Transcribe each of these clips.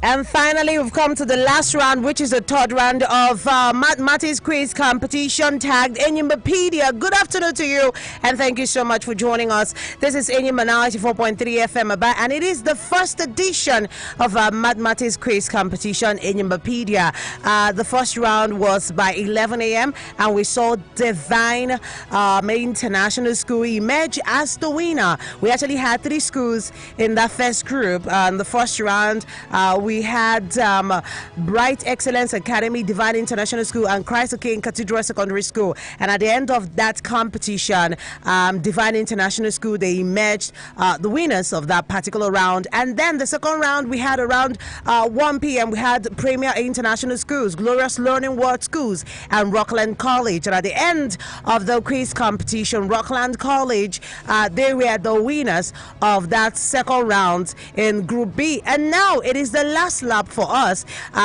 And finally, we've come to the last round, which is the third round of mathematics quiz competition tagged Enyimbapedia. Good afternoon to you, and thank you so much for joining us. This is Enyimba 94.3 FM ABIA, and it is the first edition of our mathematics quiz competition, Enyimbapedia. The first round was by 11 a.m., and we saw Divine International School emerge as the winner. We actually had 3 schools in that first group. The first round, we had Bright Excellence Academy, Divine International School, and Christ the King Cathedral Secondary School. And at the end of that competition, Divine International School, they emerged the winners of that particular round. And then the second round, we had around 1 p.m., we had Premier International Schools, Glorious Learning World Schools, and Rockland College. And at the end of the quiz competition, Rockland College, they were the winners of that second round in Group B. And now it is the last lap for us.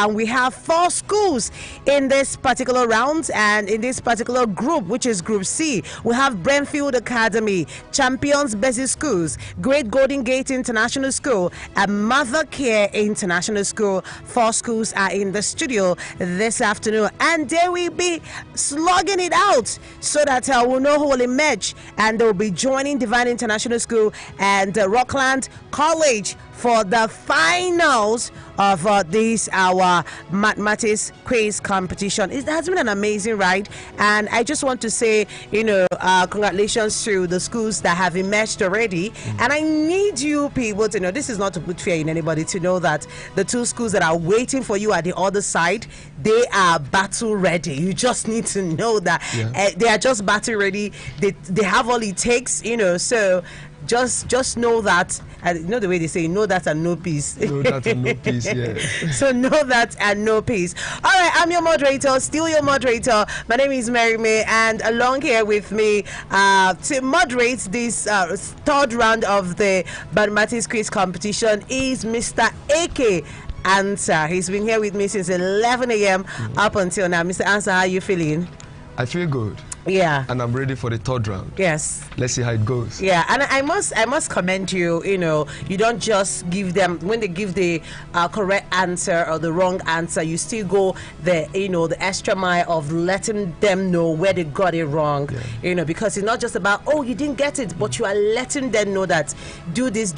We have 4 schools in this particular round, and in this particular group, which is Group C, we have Brentfield Academy, Champions Basic Schools, Great Golden Gate International School, and Mother Care International School. 4 schools are in the studio this afternoon, and they will be slugging it out so that we'll know who will emerge, and they'll be joining Divine International School and Rockland College for the finals of this our mathematics quiz competition. It has been an amazing ride, and I just want to say, congratulations to the schools that have emerged already. And I need you people to know, this is not to put fear in anybody, to know that the 2 schools that are waiting for you at the other side, they are battle ready. You just need to know that they are just battle ready. They have all it takes, so just know that, and you know the way they say, know that and no peace. Know that and no peace, yeah. So know that and no peace. All right, I'm your moderator, still your moderator. My name is Mary May, and along here with me to moderate this third round of the mathematics quiz competition is Mr. AK Answer. He's been here with me since 11 a.m. up until now. Mr. Answer, how are you feeling? I feel good. Yeah. And I'm ready for the third round. Yes. Let's see how it goes. Yeah, and I must commend you. You don't just give them, when they give the correct answer or the wrong answer, you still go the the extra mile of letting them know where they got it wrong. Yeah. Because it's not just about, oh, you didn't get it, but you are letting them know that do this,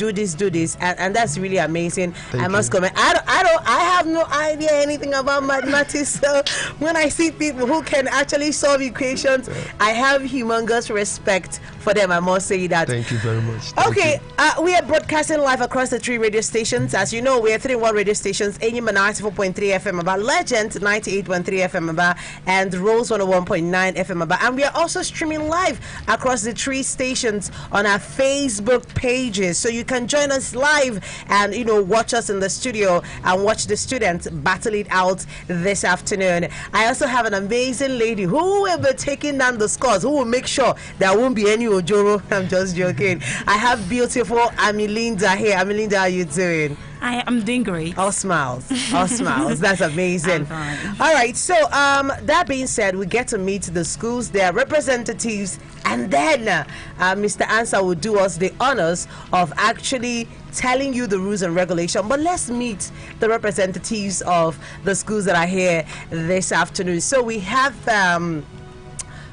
and that's really amazing. I must comment. I have no idea anything about mathematics, so when I see people who can actually solve equations, I have humongous respect for them, I must say that. Thank you very much. Okay, we are broadcasting live across the 3 radio stations. As you know, we are 3-in-1 radio stations: Enyimba 94.3 FM ABIA, Legend 98.3 FM ABIA, and Rose 101.9 FM ABIA. And we are also streaming live across the 3 stations on our Facebook pages. So you can join us live and, watch us in the studio and watch the students battle it out this afternoon. I also have an amazing lady who will be taking down the scores, who will make sure there won't be any Ojoro. I'm just joking. I have beautiful Amilinda here. Amilinda, how are you doing? I'm doing great. All smiles. All smiles. That's amazing. All right. So, that being said, we get to meet the schools, their representatives, and then Mr. Answer will do us the honors of actually telling you the rules and regulations. But let's meet the representatives of the schools that are here this afternoon. So we have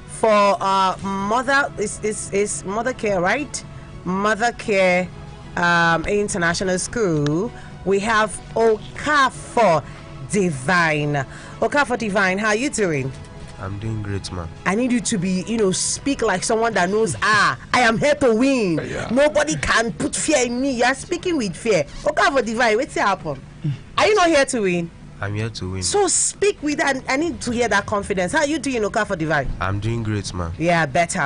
for Mother is Mother Care, right? Mother Care International School, we have Okafor Divine. Okafor Divine, how are you doing? I'm doing great, man. I need you to be, speak like someone that knows, I am here to win. Yeah. Nobody can put fear in me. You are speaking with fear. Okafor Divine, what's happened? Are you not here to win? I'm here to win. So speak with that. I need to hear that confidence. How are you doing, Okafor Divine? I'm doing great, man. Yeah, better.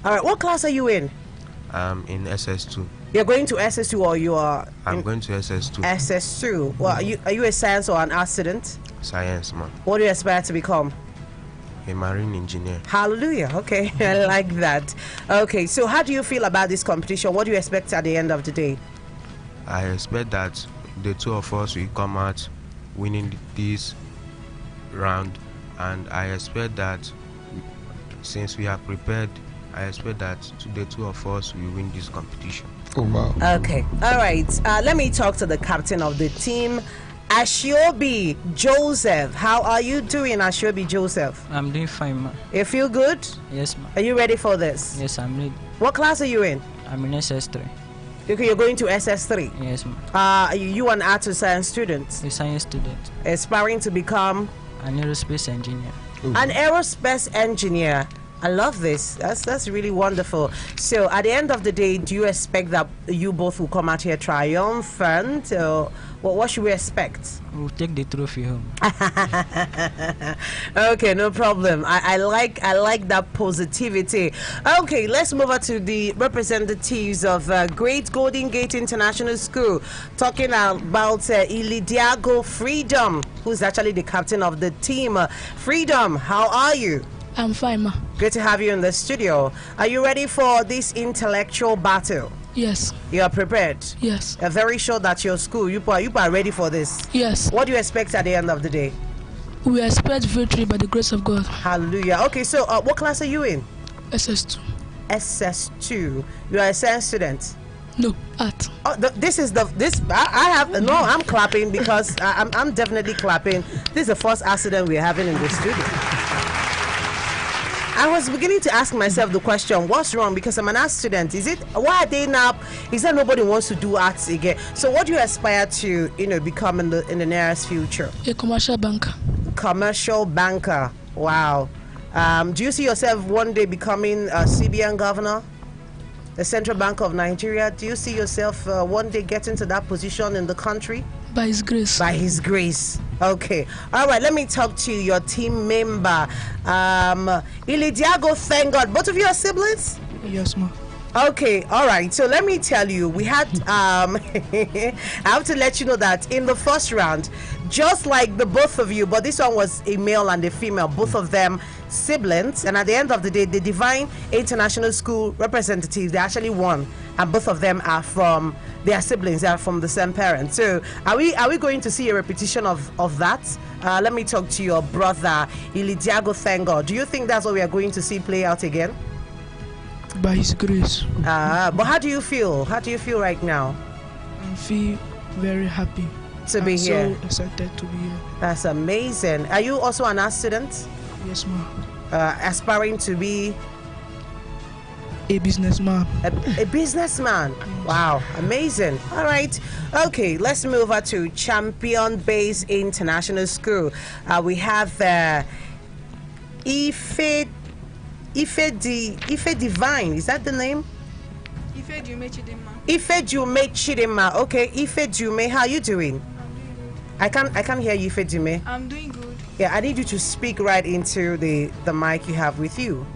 All right, what class are you in? I'm in SS2. You're going to SS2, or you are? I'm going to SS2. SS2. Well, are you a science or an art student? Science, man. What do you aspire to become? A marine engineer. Hallelujah. Okay, I like that. Okay, so how do you feel about this competition? What do you expect at the end of the day? I expect that the 2 of us will come out winning this round, and I expect that since we are prepared, I expect that the 2 of us will win this competition. Oh wow. Okay. All right. Let me talk to the captain of the team, Ashiobi Joseph. How are you doing, Ashiobi Joseph? I'm doing fine, ma. You feel good? Yes, ma. Are you ready for this? Yes, I'm ready. What class are you in? I'm in SS3. Okay, you're going to SS3. Yes, ma. You an art and science student? A science student. Aspiring to become An aerospace engineer. an aerospace engineer. I love this. That's really wonderful. So at the end of the day, do you expect that you both will come out here triumphant? Or what should we expect? We'll take the trophy home. Okay, no problem. I like that positivity. Okay, let's move on to the representatives of Great Golden Gate International School, talking about Ilidiago Freedom, who's actually the captain of the team. Freedom, how are you? I'm fine, ma. Good to have you in the studio. Are you ready for this intellectual battle? Yes. You are prepared? Yes. You're very sure that your school, you are ready for this? Yes. What do you expect at the end of the day? We expect victory by the grace of God. Hallelujah. Okay, so what class are you in? SS2. SS2. You are a science student? No, art. Oh, I'm clapping because I'm definitely clapping. This is the first accident we're having in the studio. I was beginning to ask myself the question, what's wrong? Because I'm an art student. Why are they now? Is that nobody wants to do arts again? So what do you aspire to, become in the nearest future? A commercial banker. Commercial banker. Wow. Do you see yourself one day becoming a CBN governor? The Central Bank of Nigeria? Do you see yourself one day getting to that position in the country? By His grace. By His grace. Okay. All right. Let me talk to your team member. Ilidiago, thank God. Both of you are siblings? Yes, ma. Okay. All right. So let me tell you, we had, I have to let you know that in the first round, just like the both of you, but this one was a male and a female, both of them siblings, and at the end of the day, the Divine International School representatives, they actually won, and both of them are from their siblings, they are from the same parents. So are we going to see a repetition of that? Let me talk to your brother Ilidiago Thengo. Do you think that's what we are going to see play out again? By His grace. But how do you feel right now? I feel very happy to be here. So excited to be here. That's amazing. Are you also an art student? Yes, ma. Aspiring to be a businessman. A businessman. Wow, amazing. All right. Okay, let's move on to Champion Base International School. We have Ife Divine. Is that the name? Ife Jume Chidima. Ife Jume Chidima. Okay, Ife Jume, how are you doing? I can't hear you, Ife Jume. I'm doing good. Yeah, I need you to speak right into the mic you have with you.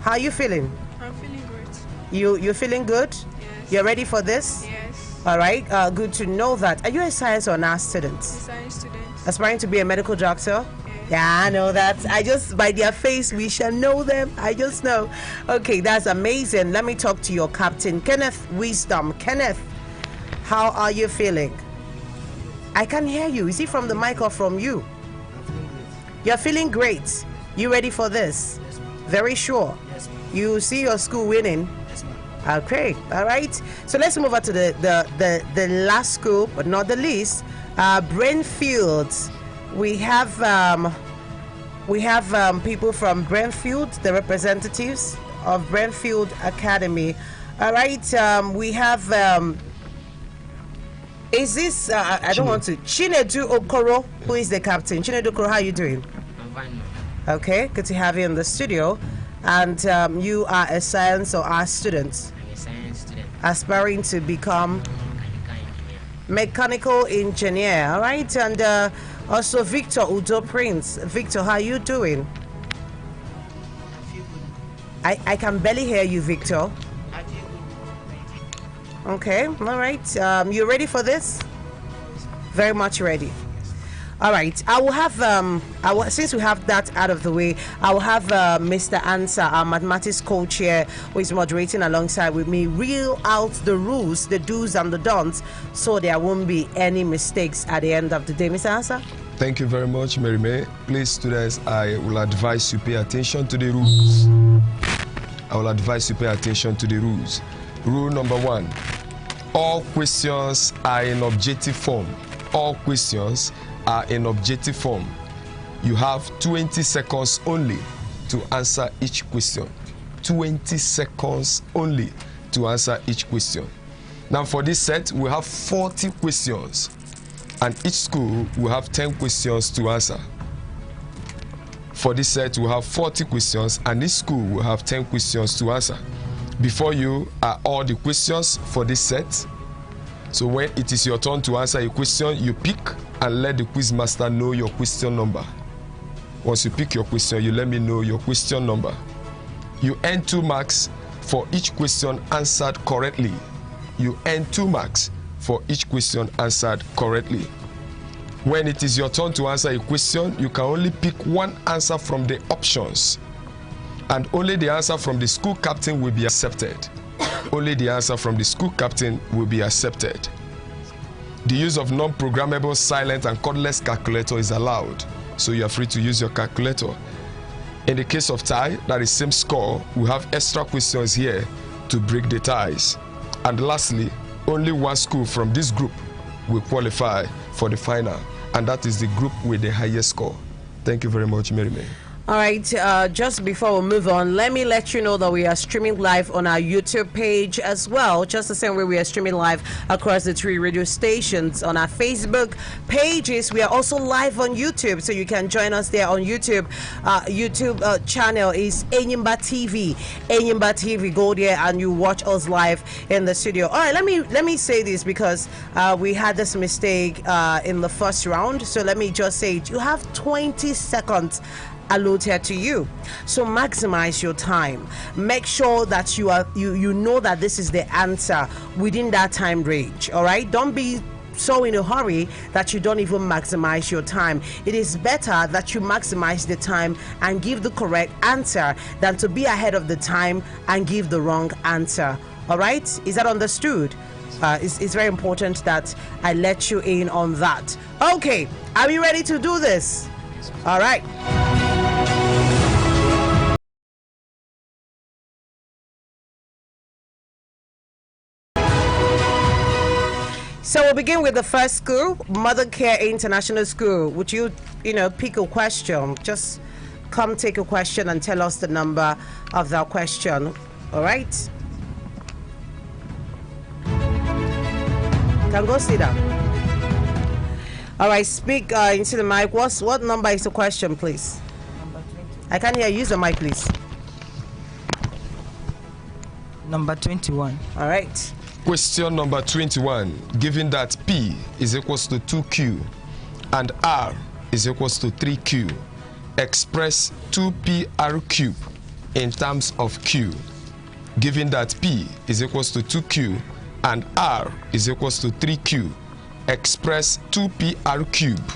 How are you feeling? I'm feeling great. You're feeling good? Yes. You're ready for this? Yes. All right. Good to know that. Are you a science or an art student? A science student. Aspiring to be a medical doctor? Yes. Yeah, I know that. I just, by their face, we shall know them. I just know. Okay, that's amazing. Let me talk to your captain, Kenneth Wisdom. Kenneth, how are you feeling? I can hear you. Is it from the mic or from you? You're feeling great. You ready for this? Yes, ma'am. Very sure? Yes, ma'am. You see your school winning? Yes, ma'am. Okay, all right. So let's move on to the last school, but not the least, Brentfield. We have people from Brentfield, the representatives of Brentfield Academy. All right. We have. Is this? I don't want to. Chinedu Okoro, who is the captain. Chinedu Okoro, how are you doing? I'm fine, ma'am. Okay, good to have you in the studio. And you are a science or art student? I'm a science student. Aspiring to become Mechanical engineer. mechanical engineer. All right, and also Victor Udo Prince. Victor, how are you doing? I feel good. I can barely hear you, Victor. I feel good. Okay, all right. You ready for this? Very much ready. All right. I will have since we have that out of the way, I will have Mr. Answer, our mathematics coach here, who is moderating alongside with me, reel out the rules, the do's and the don'ts, so there won't be any mistakes at the end of the day. Mr. Answer. Thank you very much, Mary May. Please, students, I will advise you pay attention to the rules. I will advise you pay attention to the rules. Rule number 1. All questions are in objective form. all questions are in objective form. You have 20 seconds only to answer each question. 20 seconds only to answer each question. Now for this set, we have 40 questions, and each school will have 10 questions to answer. For this set, we have 40 questions, and each school will have 10 questions to answer. Before you are all the questions for this set. So when it is your turn to answer a question, you pick and let the quiz master know your question number. Once you pick your question, you let me know your question number. You earn 2 marks for each question answered correctly. You earn 2 marks for each question answered correctly. When it is your turn to answer a question, you can only pick one answer from the options, and only the answer from the school captain will be accepted. Only the answer from the school captain will be accepted. The use of non-programmable silent and cordless calculator is allowed, so you are free to use your calculator. In the case of tie, that is same score, we have extra questions here to break the ties. And lastly, only one school from this group will qualify for the final, and that is the group with the highest score. Thank you very much, Mary May. All right, just before we move on, let me let you know that we are streaming live on our YouTube page as well, just the same way we are streaming live across the 3 radio stations. On our Facebook pages, we are also live on YouTube, so you can join us there on YouTube. YouTube channel is Enyimba TV. Enyimba TV, go there and you watch us live in the studio. All right, let me say this, because we had this mistake in the first round, so let me just say it. You have 20 seconds allotted to you, so maximize your time. Make sure that you know that this is the answer within that time range. All right, don't be so in a hurry that you don't even maximize your time. It is better that you maximize the time and give the correct answer than to be ahead of the time and give the wrong answer. All right, is that understood? It's very important that I let you in on that. Okay, are we ready to do this? All right. So we'll begin with the first school, Mother Care International School. Would you pick a question? Just come take a question and tell us the number of that question. All right? Can go sit down. All right, speak into the mic. What number is the question, please? Number 20. I can't hear you. Use the mic, please. Number 21. All right. Question number 21. Given that P is equals to 2Q and R is equals to 3Q, express 2PR cube in terms of Q. Given that P is equals to 2Q and R is equals to 3Q, express 2PR cube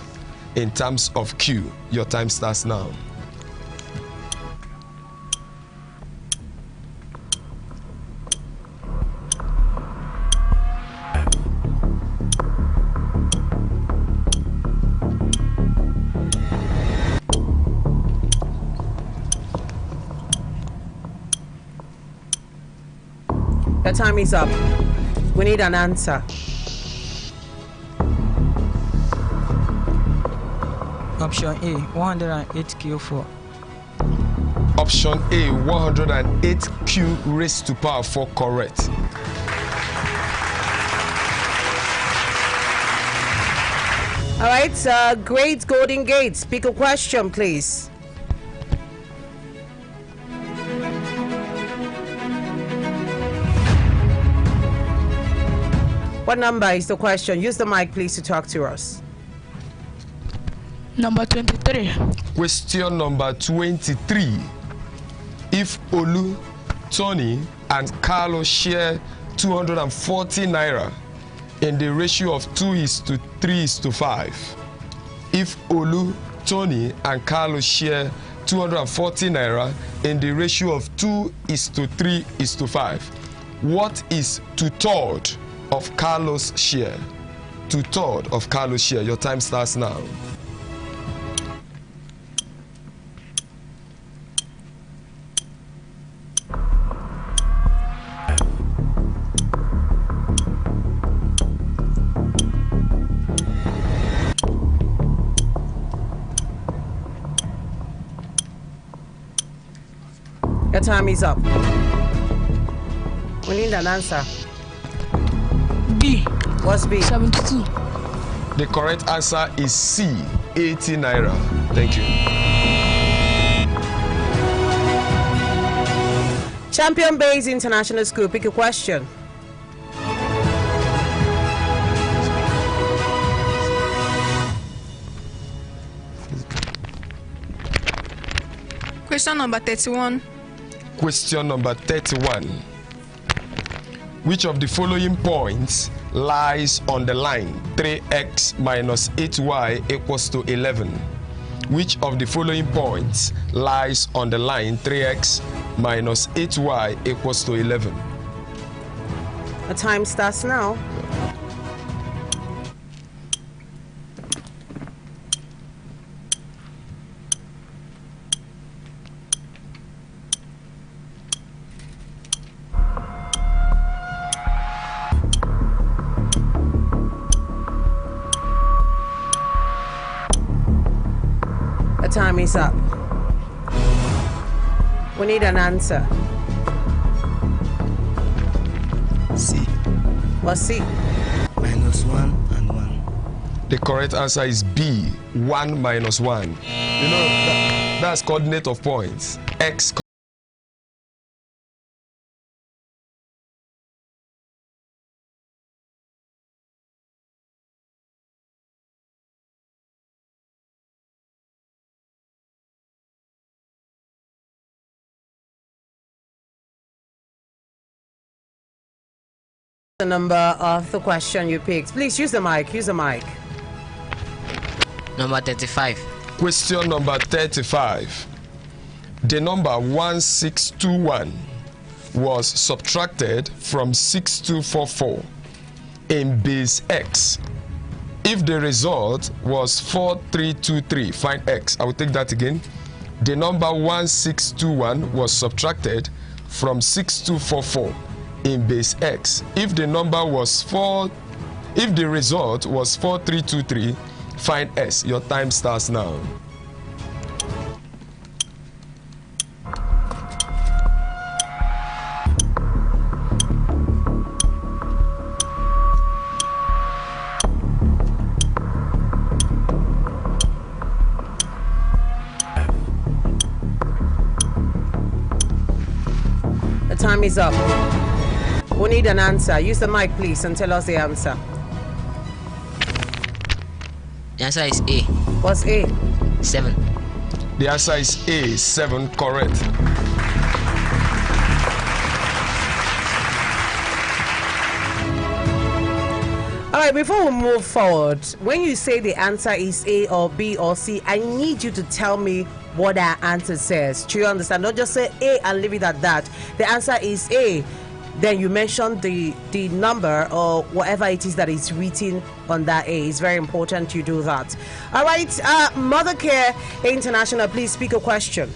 in terms of Q. Your time starts now. The time is up. We need an answer. Option A, 108Q4. Option A, 108Q raised to power 4, correct. All right, Great Golden Gate, speak a question, please. What number is the question? Use the mic, please, to talk to us. Number 23. Question number 23. If Olu, Tony, and Carlo share 240 naira in the ratio of 2:3:5, if Olu, Tony, and Carlo share 240 naira in the ratio of 2:3:5, what is 2/3 of Carlo's share? 2/3 of Carlo's share. Your time starts now. Your time is up. We need an answer. B. What's B? 72. The correct answer is C, 80 naira. Thank you. Champion Base International School, pick a question. Question number 31. Question number 31. Which of the following points lies on the line 3x minus 8y equals to 11? Which of the following points lies on the line 3x minus 8y equals to 11? The time starts now. The time is up. We need an answer. C. What's C? Minus 1 and 1. The correct answer is B, 1 minus 1. You know, that's coordinate of points. X. The number of the question you picked. Please use the mic. Use the mic. Number 35. Question number 35. The number 1621 was subtracted from 6244 in base X. If the result was 4323, find X. I will take that again. The number 1621 was subtracted from 6244 in base X. If the result was 4323, find S. Your time starts now. The time is up. We need an answer. Use the mic, please, and tell us the answer. The answer is A. What's A? 7. The answer is A, 7, correct. All right, before we move forward, when you say the answer is A or B or C, I need you to tell me what that answer says. Do you understand? Don't just say A and leave it at that. The answer is A. Then you mention the number or whatever it is that is written on that A. It's very important you do that. All right, Mother Care International, please speak a question.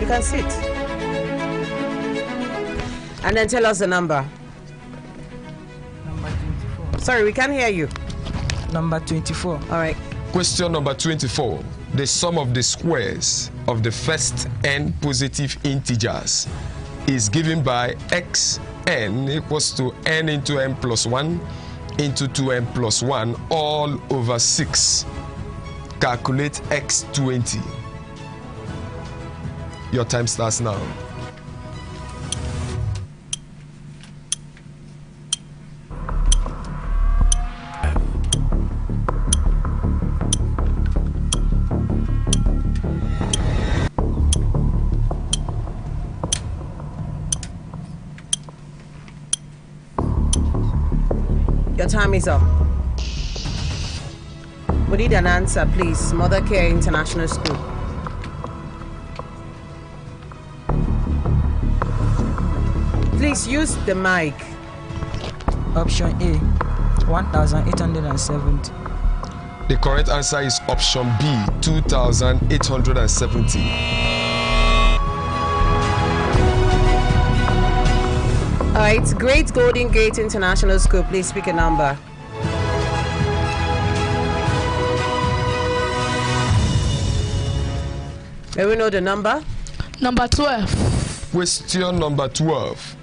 You can sit. And then tell us the number. Number 24. Sorry, we can't hear you. Number 24. All right. Question number 24. The sum of the squares of the first n positive integers is given by xn equals to n into n plus 1 into 2n plus 1 all over 6. Calculate x20. Your time starts now. Your time is up. We need an answer, please. Mother Care International School. Please use the mic. Option A, 1,870. The correct answer is option B, 2,870. All right, Great Golden Gate International School, please pick a number. May we know the number? Number 12. Question number 12.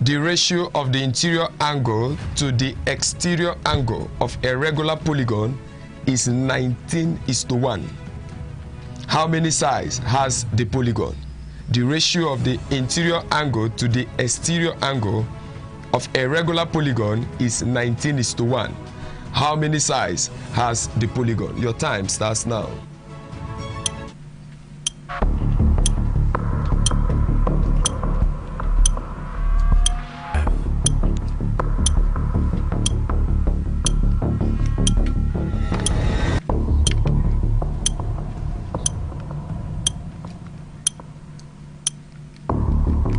The ratio of the interior angle to the exterior angle of a regular polygon is 19:1. How many sides has the polygon? The ratio of the interior angle to the exterior angle of a regular polygon is 19:1. How many sides has the polygon? Your time starts now.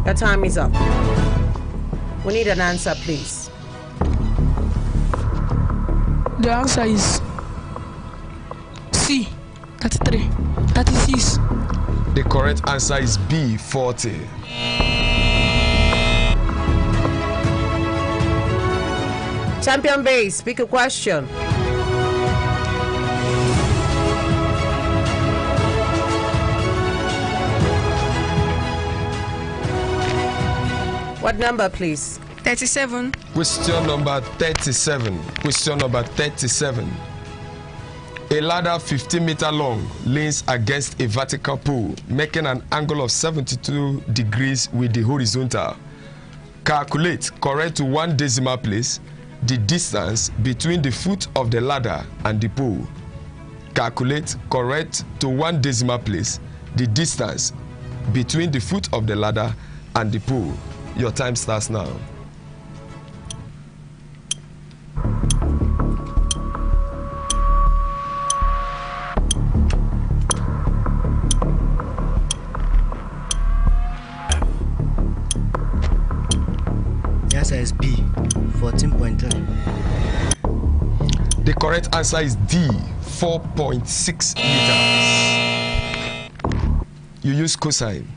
Your time is up. We need an answer, please. The answer is C. 33. 36. The correct answer is B, 40. Champion Base, pick a question. What number, please? 37. Question number 37. Question number 37. A ladder 15 meter long leans against a vertical pole, making an angle of 72 degrees with the horizontal. Calculate, correct to 1 decimal place, the distance between the foot of the ladder and the pole. Calculate, correct to 1 decimal place, the distance between the foot of the ladder and the pole. Your time starts now. The answer is B. 14.3. The correct answer is D, 4.6 meters. You use cosine.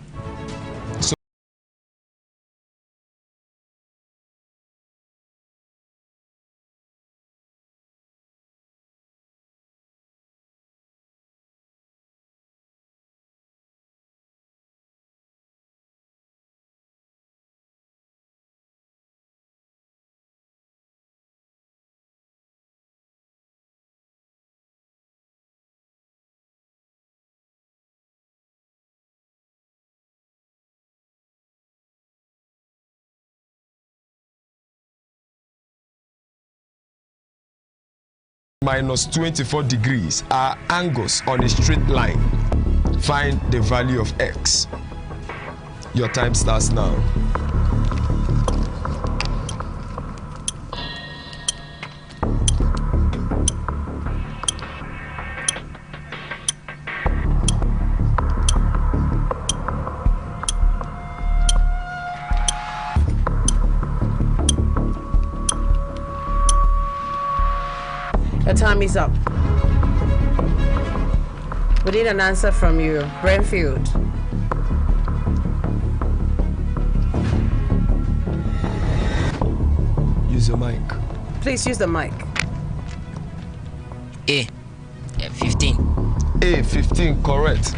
Minus 24 degrees are angles on a straight line. Find the value of x. Your time starts now. Your time is up. We need an answer from you. Brentfield. Use your mic. Please use the mic. A. 15. A, 15, correct.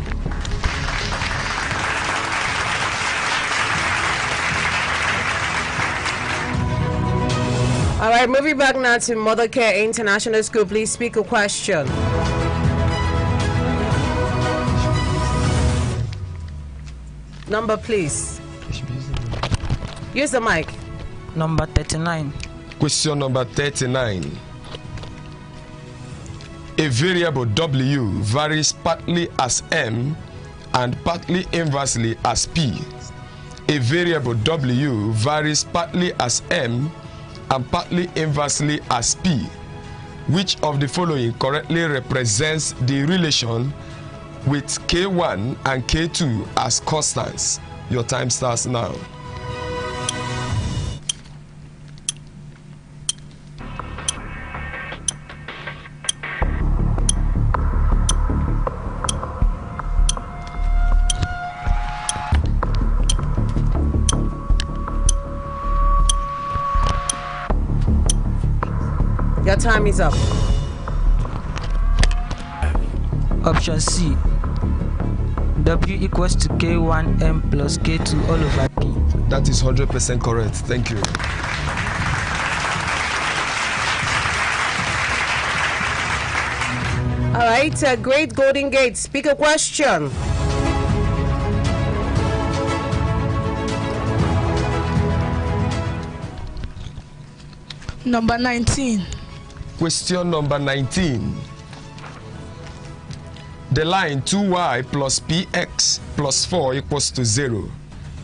All right, moving back now to Mother Care International School. Please speak a question. Number, please. Use the mic. Number 39. Question number 39. A variable W varies partly as M and partly inversely as P. A variable W varies partly as M and partly inversely as P. Which of the following correctly represents the relation with K1 and K2 as constants? Your time starts now. Your time is up. Option C. W equals to K1M plus K2 all over P. That is 100% correct. Thank you. All right, Great Golden Gate, speak a question. Number 19. Question number 19. The line 2y plus px plus 4 equals to 0.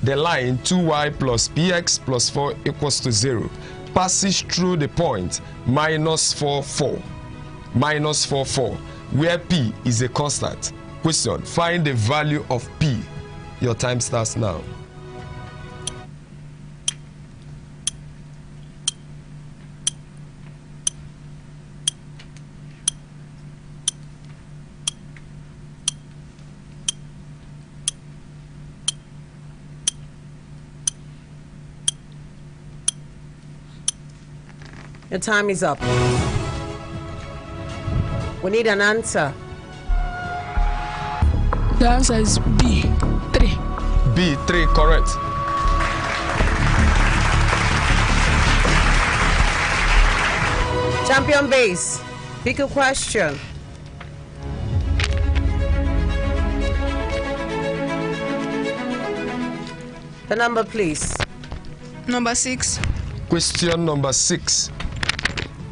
The line 2y plus px plus 4 equals to 0 passes through the point minus 4, 4. Minus 4, 4, where p is a constant. Question, find the value of p. Your time starts now. Your time is up. We need an answer. The answer is B, 3. B, 3, correct. Champion base, pick a question. The number, please. Number 6. Question number 6.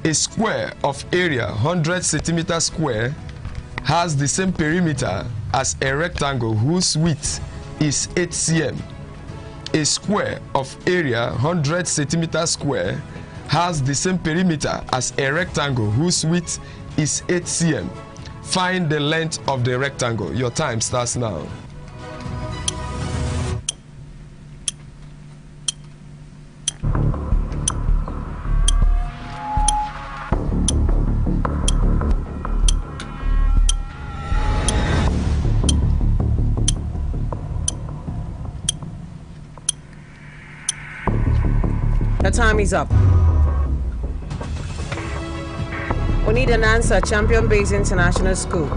A square of area 100 centimeters square has the same perimeter as a rectangle whose width is 8 cm. A square of area 100 centimeters square has the same perimeter as a rectangle whose width is 8 cm. Find the length of the rectangle. Your time starts now. The time is up. We need an answer. Champion Base International School.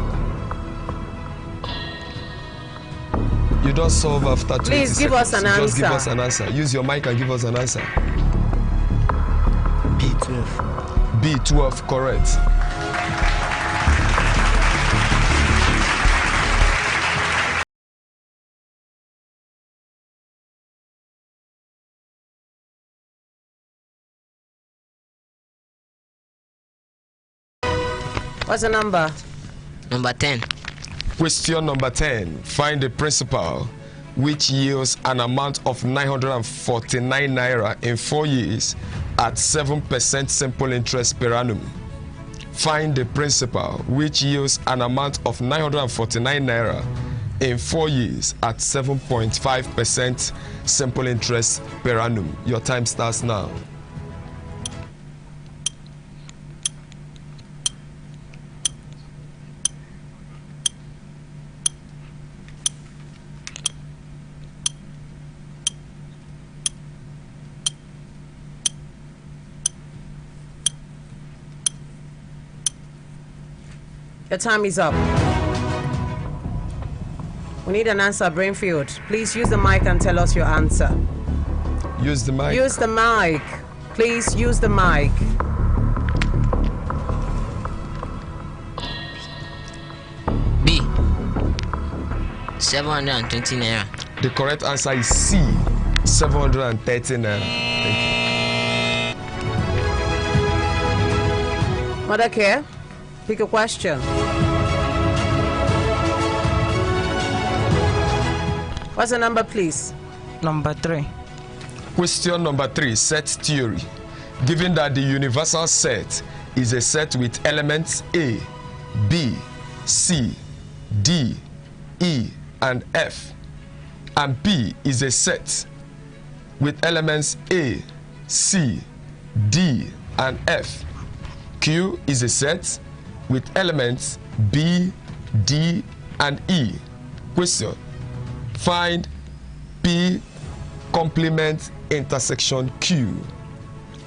You don't solve after 20 Please give us an Just give answer. us an answer. Use your mic and give us an answer. B12. B12, correct. What's the number? Number 10. Question number 10. Find the principal which yields an amount of 949 naira in 4 years at 7% simple interest per annum. Find the principal which yields an amount of 949 naira in 4 years at 7.5% simple interest per annum. Your time starts now. Your time is up. We need an answer, Brainfield. Please use the mic and tell us your answer. Use the mic. Use the mic. Please use the mic. B, 720 naira. The correct answer is C, 730 naira. Thank Mother Care, pick a question. What's the number, please? Number 3. Question number 3, set theory. Given that the universal set is a set with elements A, B, C, D, E, and F, and P is a set with elements A, C, D, and F, Q is a set with elements B, D, and E. Question, find P complement intersection Q.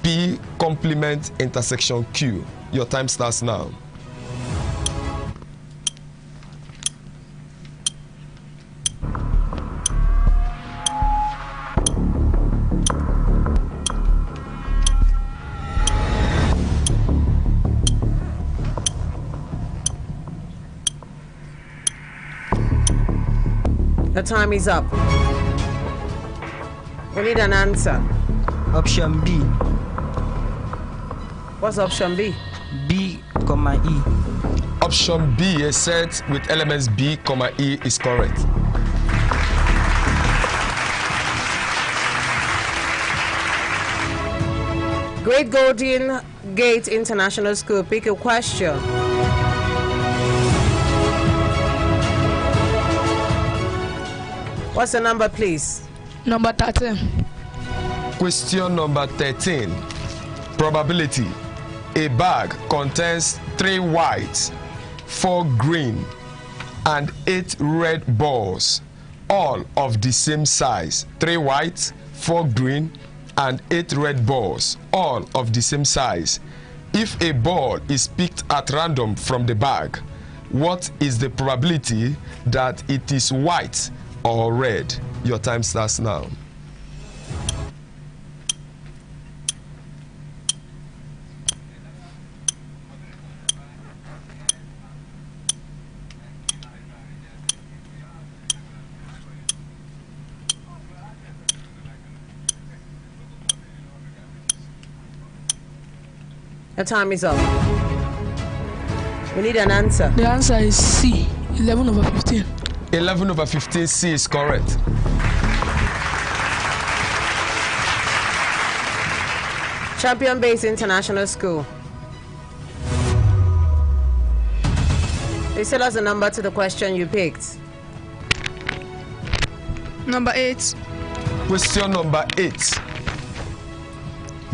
P complement intersection Q. Your time starts now. The time is up. We need an answer. Option B. What's option B? B, comma E. Option B, a set with elements B, comma E is correct. Great Golden Gate International School, pick a question. What's the number, please? Number 13. Question number 13. Probability. A bag contains 3 white, 4 green, and 8 red balls, all of the same size. 3 white, 4 green, and 8 red balls, all of the same size. If a ball is picked at random from the bag, what is the probability that it is white or red? Your time starts now. The time is up. We need an answer. The answer is C. 11 over 15. 11 over 15, C is correct. Champion Base International School. Please tell us the number to the question you picked. Number 8. Question number 8.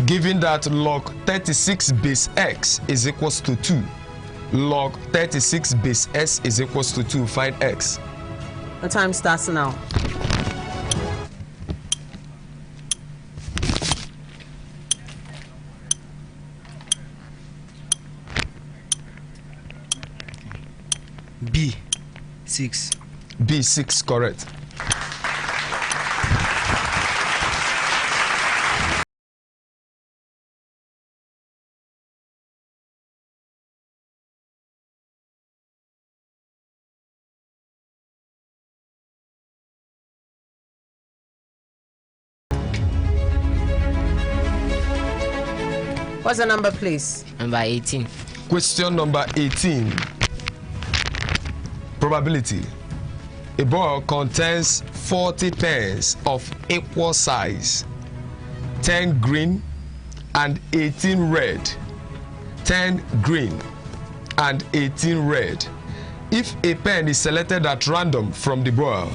Given that log 36 base x is equals to 2, log 36 base s is equals to 2, find x. The time starts now. B, 6. B6 correct. What's the number, please? Number 18. Question number 18. Probability. A ball contains 40 pairs of equal size, 10 green and 18 red, 10 green and 18 red. If a pen is selected at random from the ball,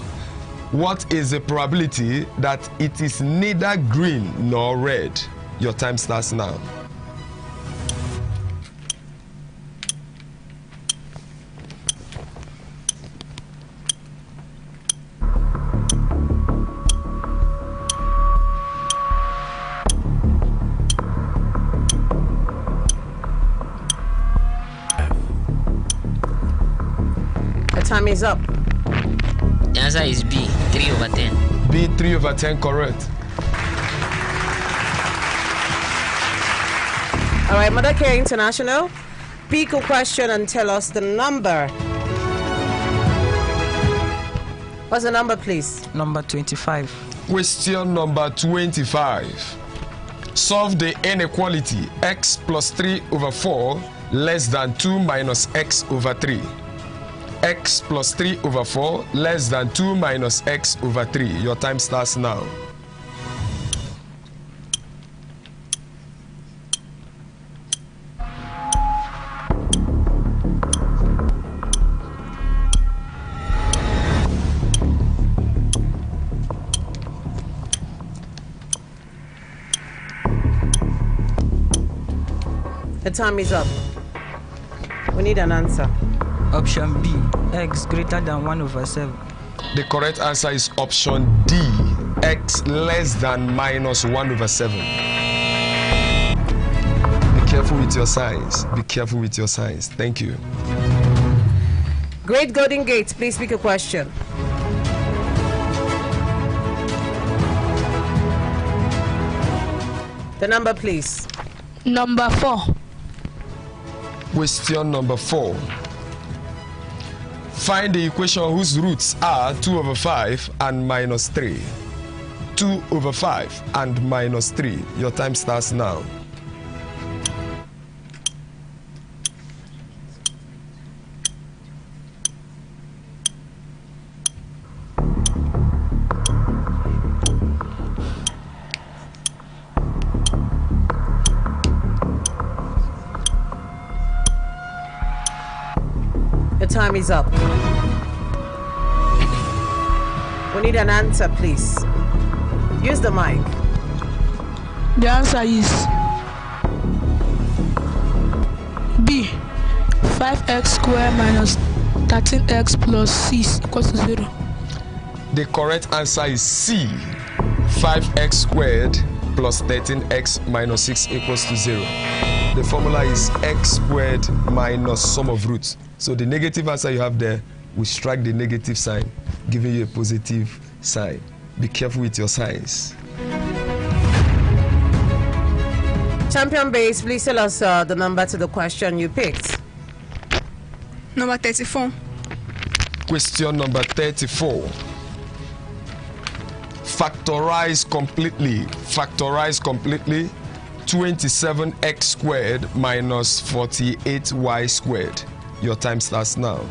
what is the probability that it is neither green nor red? Your time starts now. Time is up. The answer is B. 3 over 10. B, 3 over 10 correct. All right, Mother Care International, pick a question and tell us the number. What's the number, please? Number 25. Question number 25. Solve the inequality x plus 3 over 4 less than 2 minus x over 3. X plus 3 over 4 less than 2 minus x over 3. Your time starts now. The time is up. We need an answer. Option B, x greater than 1 over 7. The correct answer is option D, x less than minus 1 over 7. Be careful with your signs. Be careful with your signs. Thank you. Great Golden Gate, please pick a question. The number, please. Number 4. Question number 4. Find the equation whose roots are 2 over 5 and minus 3. 2 over 5 and minus 3. Your time starts now. Your time is up. We need an answer, please. Use the mic. The answer is B. 5x squared minus 13x plus 6 equals to 0. The correct answer is C. 5x squared plus 13x minus 6 equals to 0. The formula is x squared minus sum of roots. So the negative answer you have there, we strike the negative sign, giving you a positive sign. Be careful with your signs. Champion Base, please tell us the number to the question you picked. Number 34. Question number 34. Factorize completely. Factorize completely. 27x squared minus 48y squared. Your time starts now.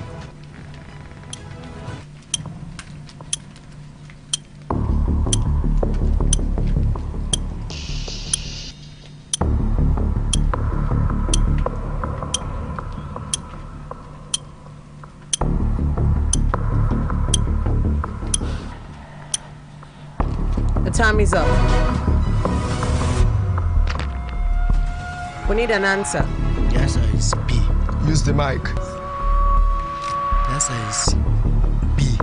The time is up. We need an answer. The answer is B. Use the mic. The answer is B.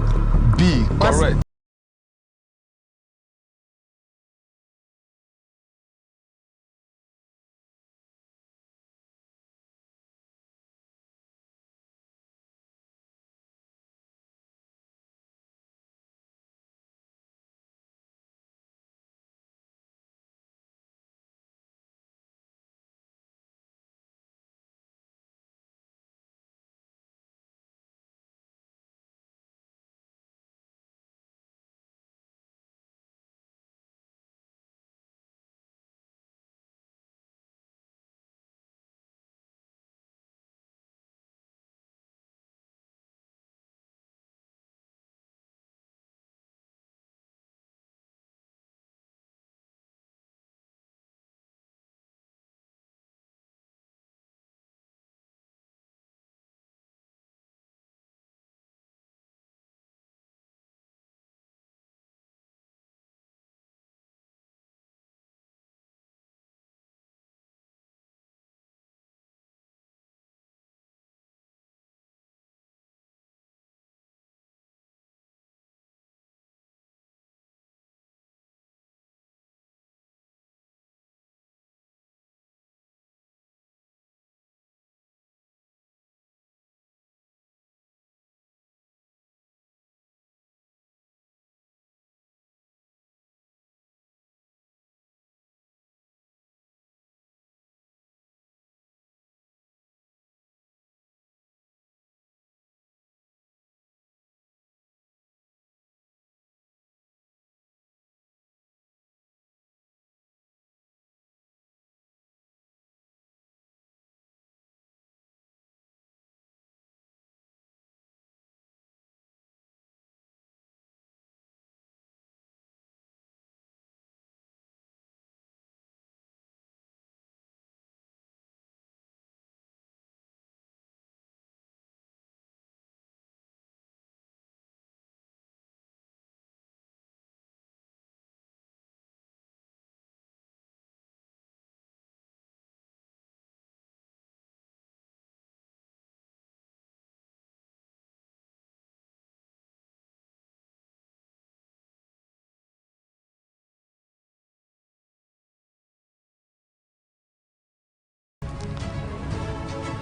B, correct.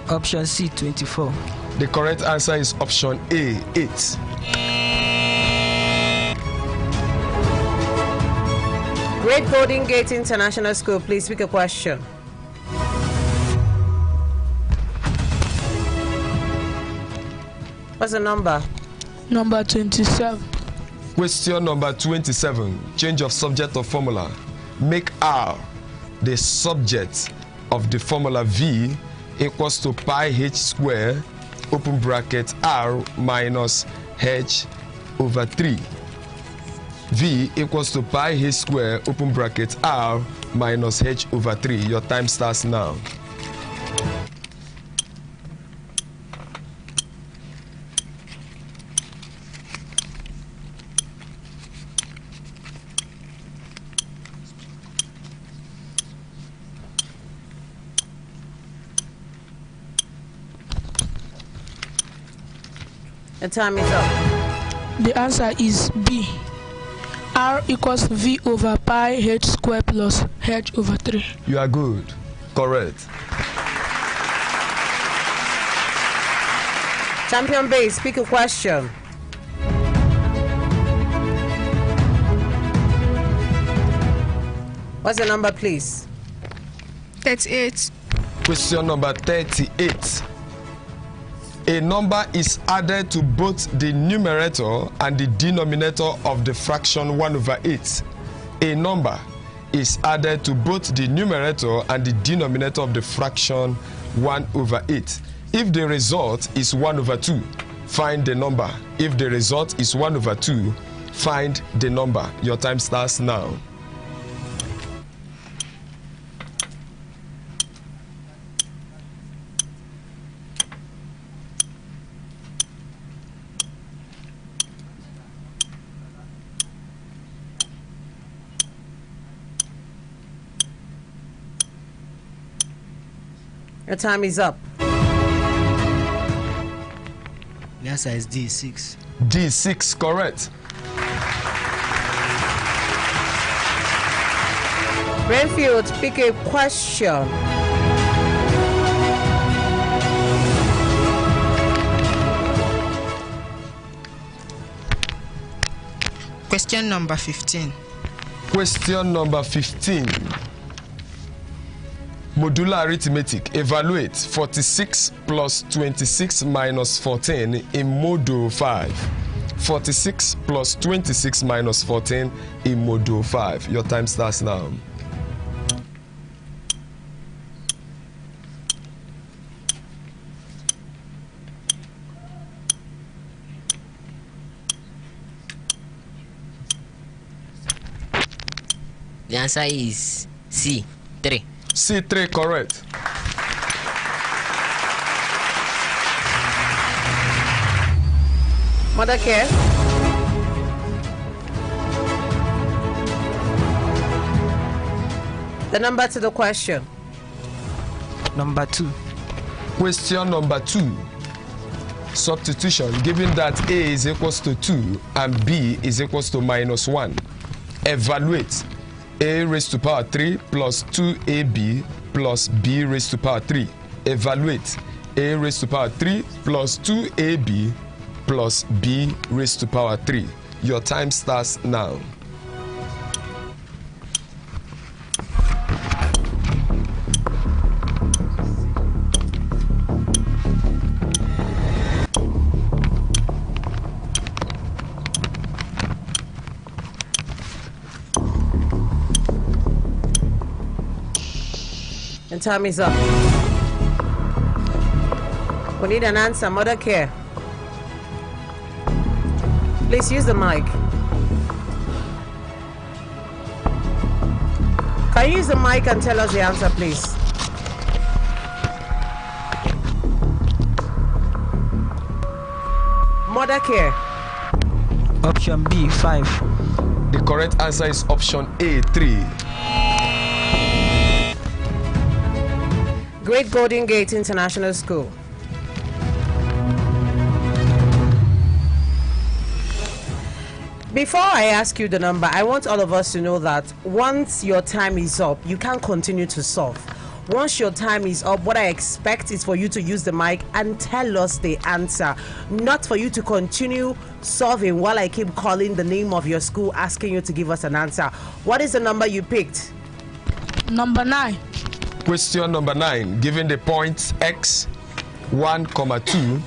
Option C, 24. The correct answer is option A, 8. Great Golden Gate International School, please pick a question. What's the number? Number 27. Question number 27. Change of subject of formula. Make R the subject of the formula V equals to pi h square open bracket R minus h over 3. V equals to pi h square open bracket R minus h over 3. Your time starts now. The time is up. The answer is B. R equals V over pi h square plus h over 3. You are good. Correct. Champion base, pick a question. What's the number, please? 38. Question number 38. A number is added to both the numerator and the denominator of the fraction 1 over 8. A number is added to both the numerator and the denominator of the fraction 1 over 8. If the result is 1 over 2, find the number. If the result is 1 over 2, find the number. Your time starts now. Your time is up. The answer is D, 6. D6, correct. Renfield, pick a question. Question number 15. Question number 15. Modular arithmetic. Evaluate 46 plus 26 minus 14 in module 5. 46 plus 26 minus 14 in module 5. Your time starts now. The answer is C, 3. C3, correct. Mother care. The number to the question. Number 2. Question number 2. Substitution. Given that A is equals to 2 and B is equals to minus 1. Evaluate A raised to power 3 plus 2AB plus B raised to power 3. Evaluate A raised to power 3 plus 2AB plus B raised to power 3. Your time starts now. And time is up. We need an answer. Mother care. Please use the mic. Can you use the mic and tell us the answer, please? Mother care. Option B, 5. The correct answer is option A, 3. Great Golden Gate International School. Before I ask you the number, I want all of us to know that once your time is up, you can't continue to solve. Once your time is up, what I expect is for you to use the mic and tell us the answer, not for you to continue solving while I keep calling the name of your school, asking you to give us an answer. What is the number you picked? Number 9. Question number 9. Given the points x, 1, 2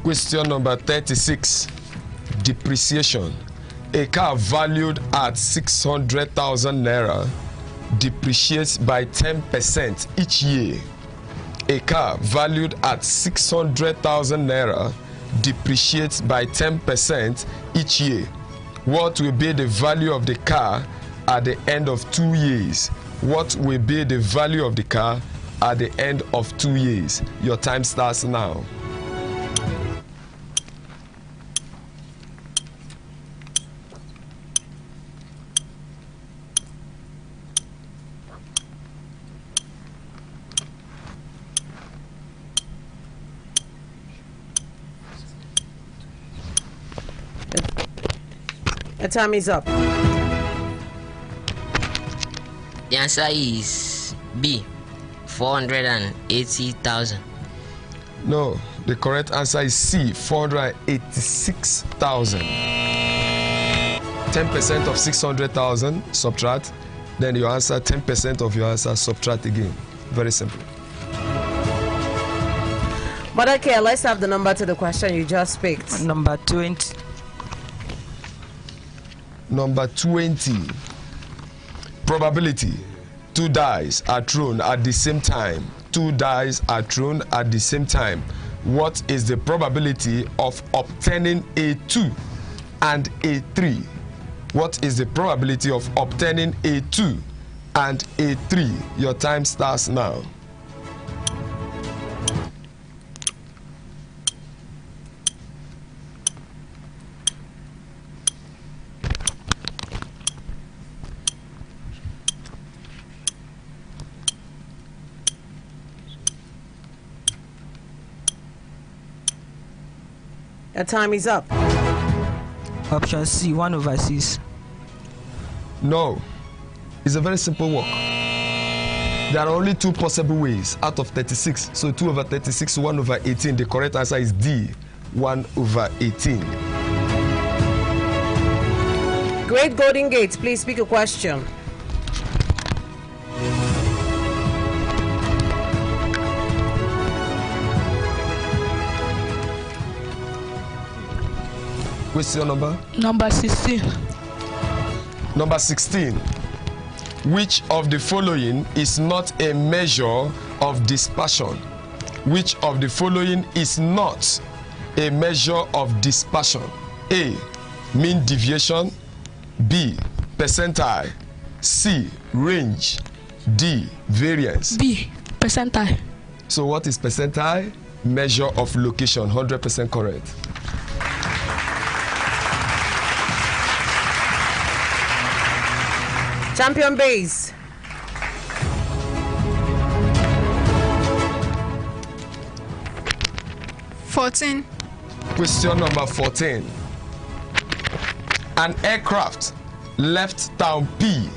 Question number 36. Depreciation. A car valued at 600,000 naira depreciates by 10% each year. A car valued at 600,000 naira depreciates by 10% each year. What will be the value of the car at the end of 2 years? What will be the value of the car at the end of 2 years? Your time starts now. The time is up. The answer is B, 480,000. No, the correct answer is C, 486,000. 10% of 600,000, subtract, then your answer, 10% of your answer, subtract again. Very simple. But okay, let's have the number to the question you just picked. Number 20. Number 20. Probability. 2 dice are thrown at the same time. 2 dice are thrown at the same time. What is the probability of obtaining a 2 and a 3? What is the probability of obtaining a 2 and a 3? Your time starts now. The time is up. Option C, 1/6. No, it's a very simple work. There are only 2 possible ways out of 36. So 2/36, 1/18. The correct answer is D, 1/18. Great Golden Gates, please speak a question. Question number? Number 16. Number 16. Which of the following is not a measure of dispersion? Which of the following is not a measure of dispersion? A, mean deviation. B, percentile. C, range. D, variance. B, percentile. So what is percentile? Measure of location. 100% correct. Champion base. Question number 14. An aircraft left town P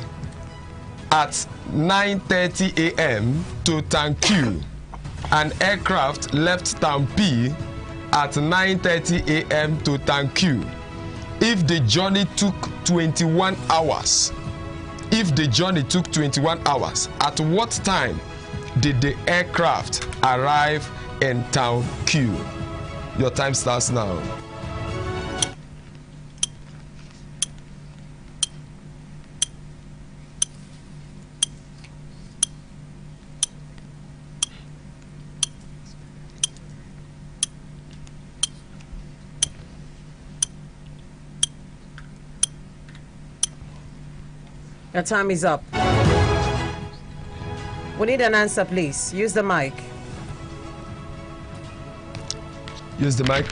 at 9:30 a.m. to town Q. An aircraft left town P at 9:30 a.m. to town Q. If the journey took 21 hours, at what time did the aircraft arrive in town Q? Your time starts now. Your time is up. We need an answer, please. Use the mic. Use the mic.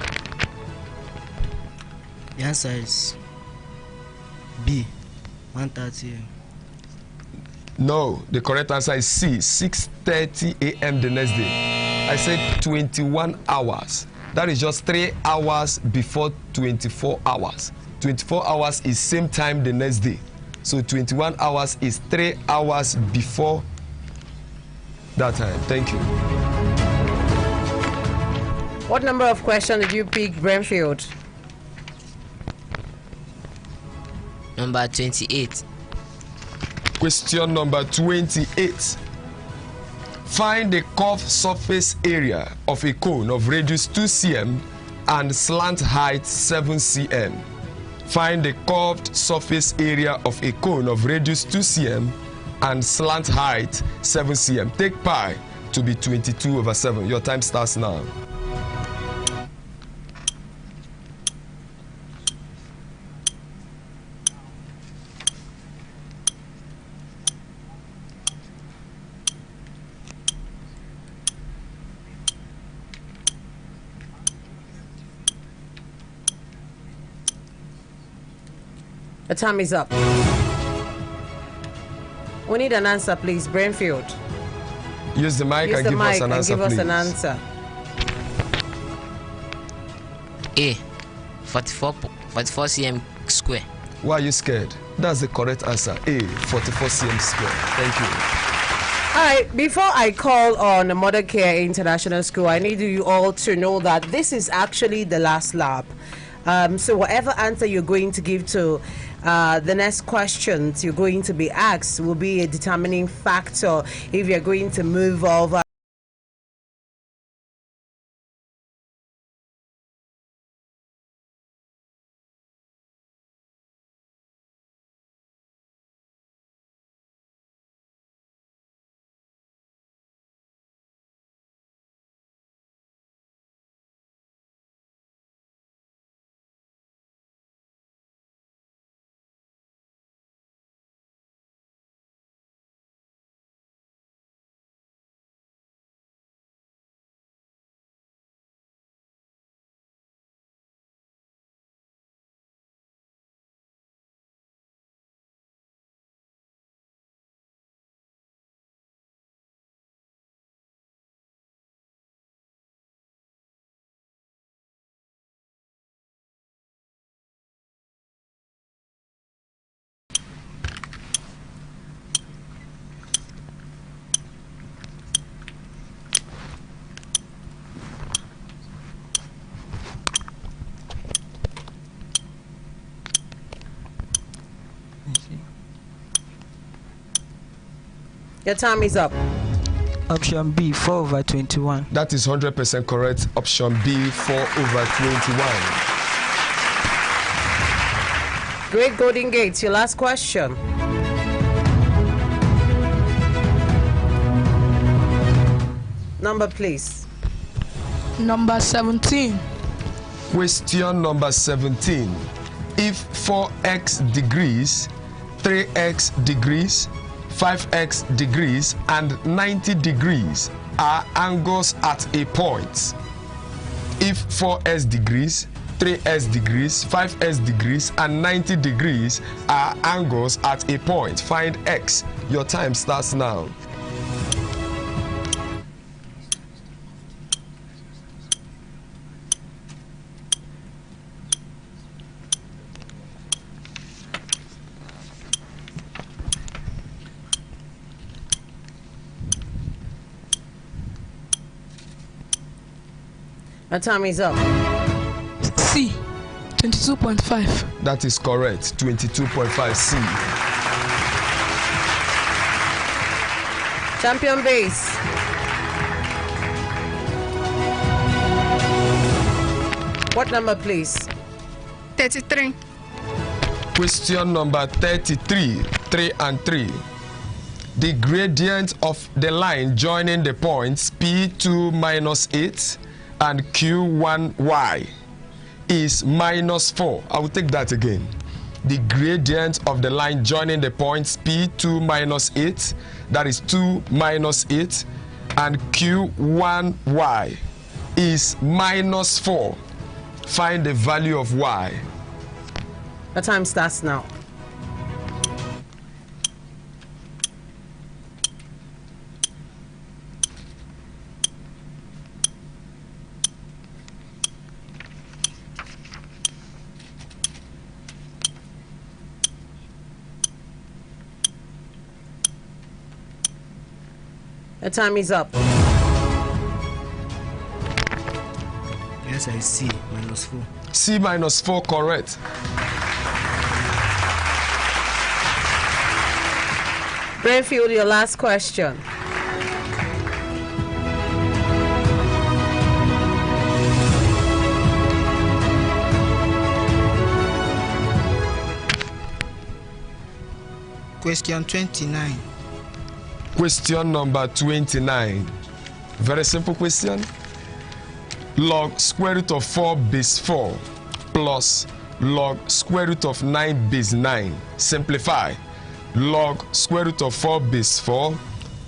The answer is B, 1:30. No, the correct answer is C, 6:30 a.m. the next day. I said 21 hours. That is just 3 hours before 24 hours. 24 hours is same time the next day. So 21 hours is 3 hours before that time. Thank you. What number of questions did you pick, Brentfield? Number 28. Question number 28. Find the curved surface area of a cone of radius 2 cm and slant height 7 cm. Find the curved surface area of a cone of radius 2 cm and slant height 7 cm. Take pi to be 22/7. Your time starts now. The time is up. We need an answer, please. Brainfield. Use the mic and give us an answer, please. An answer. A. 44 cm square. Why are you scared? That's the correct answer. A. 44 cm square. Thank you. All right, before I call on Mother Care International School, I need you all to know that this is actually the last lap. So whatever answer you're going to give to the next questions you're going to be asked will be a determining factor if you're going to move over. Your time is up. Option B, 4/21. That is 100% correct. Option B, 4/21. Great Golden Gates, your last question. Number, please. Number 17. Question number 17. If 4x degrees, 3x degrees, 5x degrees, and 90 degrees are angles at a point. If 4s degrees, 3s degrees, 5s degrees, and 90 degrees are angles at a point, find x. Your time starts now. My time is up. C. 22.5. That is correct. 22.5 C. Champion base. What number, please? 33. Question number 33. 3 and 3. The gradient of the line joining the points P2 minus 8 and Q1y is minus 4. I will take that again. The gradient of the line joining the points P2 minus 8, that is 2 minus 8, and Q1y is minus 4. Find the value of y. The time starts now. The time is up. Yes, I see. Minus 4. C minus 4, correct. Brainfield, your last question. Question 29. Question number 29. Very simple question. Log square root of 4 base 4 plus log square root of 9 base 9. Simplify. Log square root of 4 base 4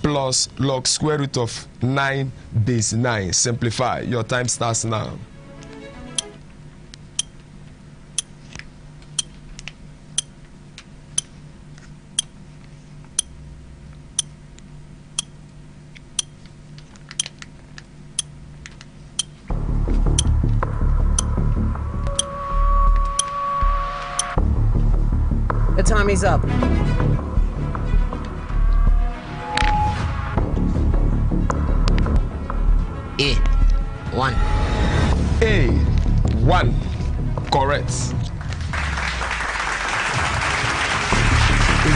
plus log square root of 9 base 9. Simplify. Your time starts now. The time is up. A1. A1. Correct. Is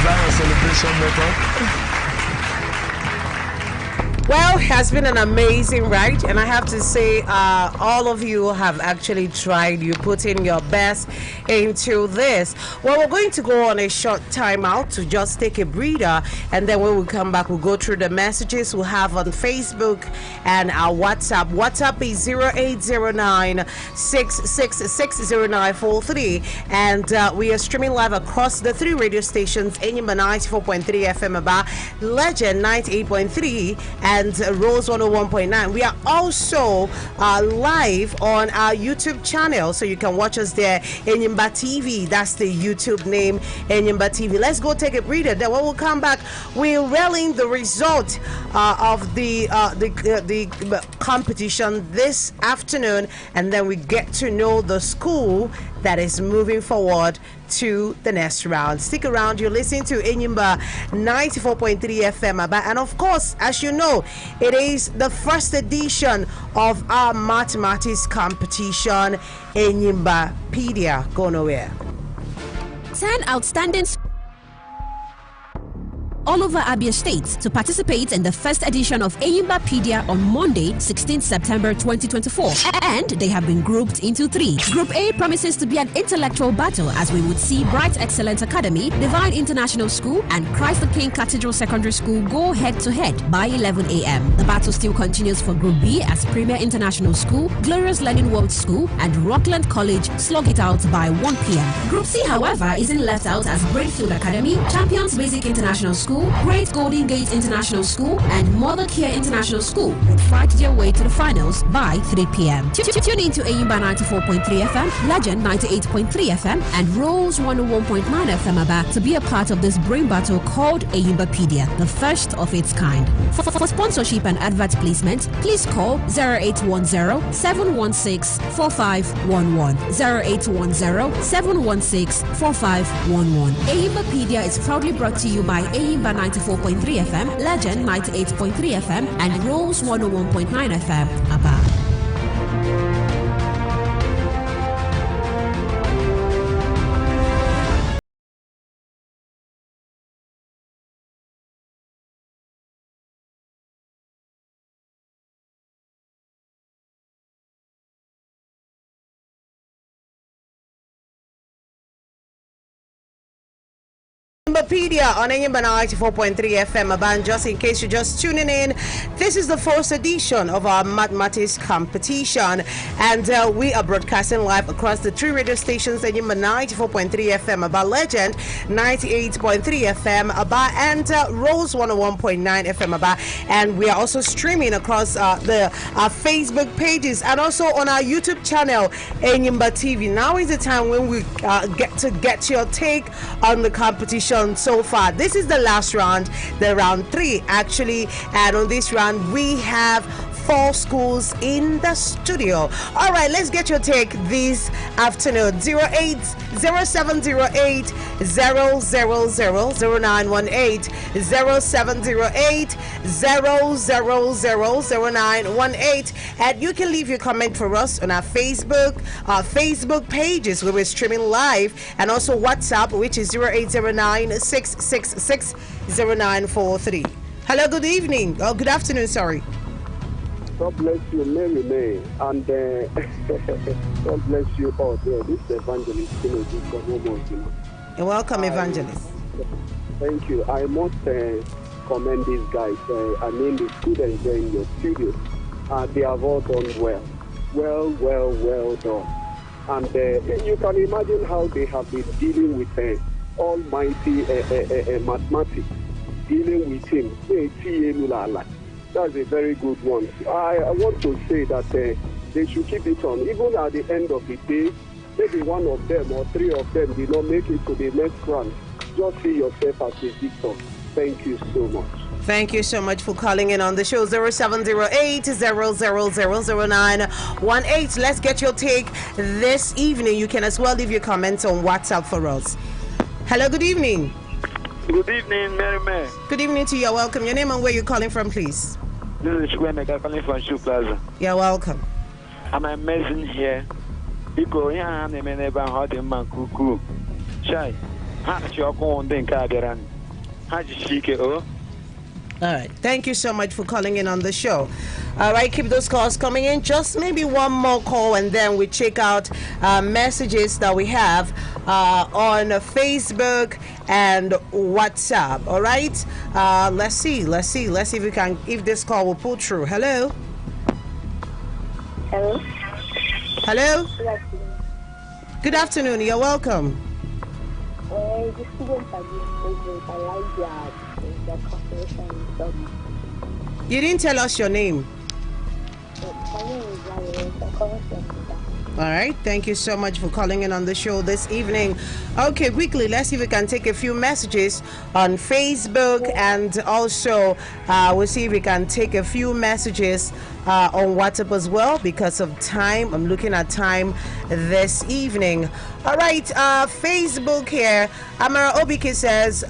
that a celebration method? Well, it has been an amazing ride, and I have to say, all of you have actually tried. You put in your best into this. Well, we're going to go on a short timeout to just take a breather, and then when we come back, we'll go through the messages we have on Facebook and our WhatsApp. WhatsApp is 0809-666-0943, and we are streaming live across the 3 radio stations: Enyimba 94.3 FM Aba, Legend 98.3, and Rose 101.9. We are also live on our YouTube channel, so you can watch us there. Enyimba TV, that's the YouTube name, Enyimba TV. Let's go take a breather. Then when we come back, we're railing the result of the competition this afternoon, and then we get to know the school that is moving forward to the next round. Stick around. You're listening to Enyimba 94.3 FM Aba, and of course, as you know, it is the first edition of our mathematics competition, Enyimbapedia. Go nowhere. 10 outstanding all over ABIA State to participate in the first edition of Enyimbapedia on Monday, 16th September 2024. And they have been grouped into 3. Group A promises to be an intellectual battle, as we would see Bright Excellence Academy, Divine International School, and Christ the King Cathedral Secondary School go head-to-head by 11 a.m. The battle still continues for Group B, as Premier International School, Glorious Learning World School, and Rockland College slog it out by 1 p.m. Group C, however, isn't left out, as Braidfield Academy, Champions Basic International School, Great Golden Gate International School, and Mother Care International School would fight their way to the finals by 3 p.m. Tune in to Enyimba 94.3 FM, Legend 98.3 FM, and Rose 101.9 FM Aba to be a part of this brain battle called Enyimbapedia, the first of its kind. For sponsorship and advert placement, please call 0810-716-4511. 0810-716-4511. Enyimbapedia is proudly brought to you by Enyimba 94.3 FM, Legend 98.3 FM, and Rose 101.9 FM Aba. Enyimbapedia on Enyimba 94.3 FM Aba. Just in case you're just tuning in, this is the first edition of our mathematics competition, and we are broadcasting live across the 3 radio stations: Enyimba 94.3 FM Aba, Legend 98.3 FM Aba, and Rose 101.9 FM Aba. And we are also streaming across our Facebook pages and also on our YouTube channel, Enyimba TV. Now is the time when we get your take on the competition so far. This is the last round, the round 3 actually, and on this round we have 4 schools in the studio. All right, let's get your take this afternoon. 0708 000 0918, 0708 000 0918, and you can leave your comment for us on our Facebook pages where we're streaming live, and also WhatsApp, which is 0809 666 0943. Hello, good evening. Oh, good afternoon, sorry. God bless you, Mary May, and God bless you all there. This is Evangelist. You're welcome, Evangelist. Thank you. I must commend these guys. I mean, the students there in your studio. They have all done well. Well done. And you can imagine how they have been dealing with almighty mathematics, dealing with him. That's a very good one. I want to say that they should keep it on. Even at the end of the day, maybe one of them or three of them did not make it to the next round. Just see yourself as a victor. Thank you so much. Thank you so much for calling in on the show. 0708-0000918. Let's get your take this evening. You can as well leave your comments on WhatsApp for us. Hello, good evening. Good evening, Mary May. Good evening to you. Welcome. Your name and where you're calling from, please. This is Chukwemeka calling from Shoe Plaza. You're welcome. I'm amazing here. Because I'm a man about the man cuckoo. Shy. How much you're going to Kabiran? How do you shake it? Oh? All right. Thank you so much for calling in on the show. All right. Keep those calls coming in. Just maybe one more call and then we check out messages that we have on Facebook and WhatsApp. All right. Let's see if we can, if this call will pull through. Hello. Hello. Hello. Good afternoon. Good afternoon. You're welcome. The students are being present. I like their cooperation and stuff. You didn't tell us your name. My name is Valerie. I'm calling from Sudan. All right. Thank you so much for calling in on the show this evening. Okay, quickly, let's see if we can take a few messages on Facebook and also we'll see if we can take a few messages on WhatsApp as well because of time. I'm looking at time this evening. All right, Facebook here. Amara Obike says,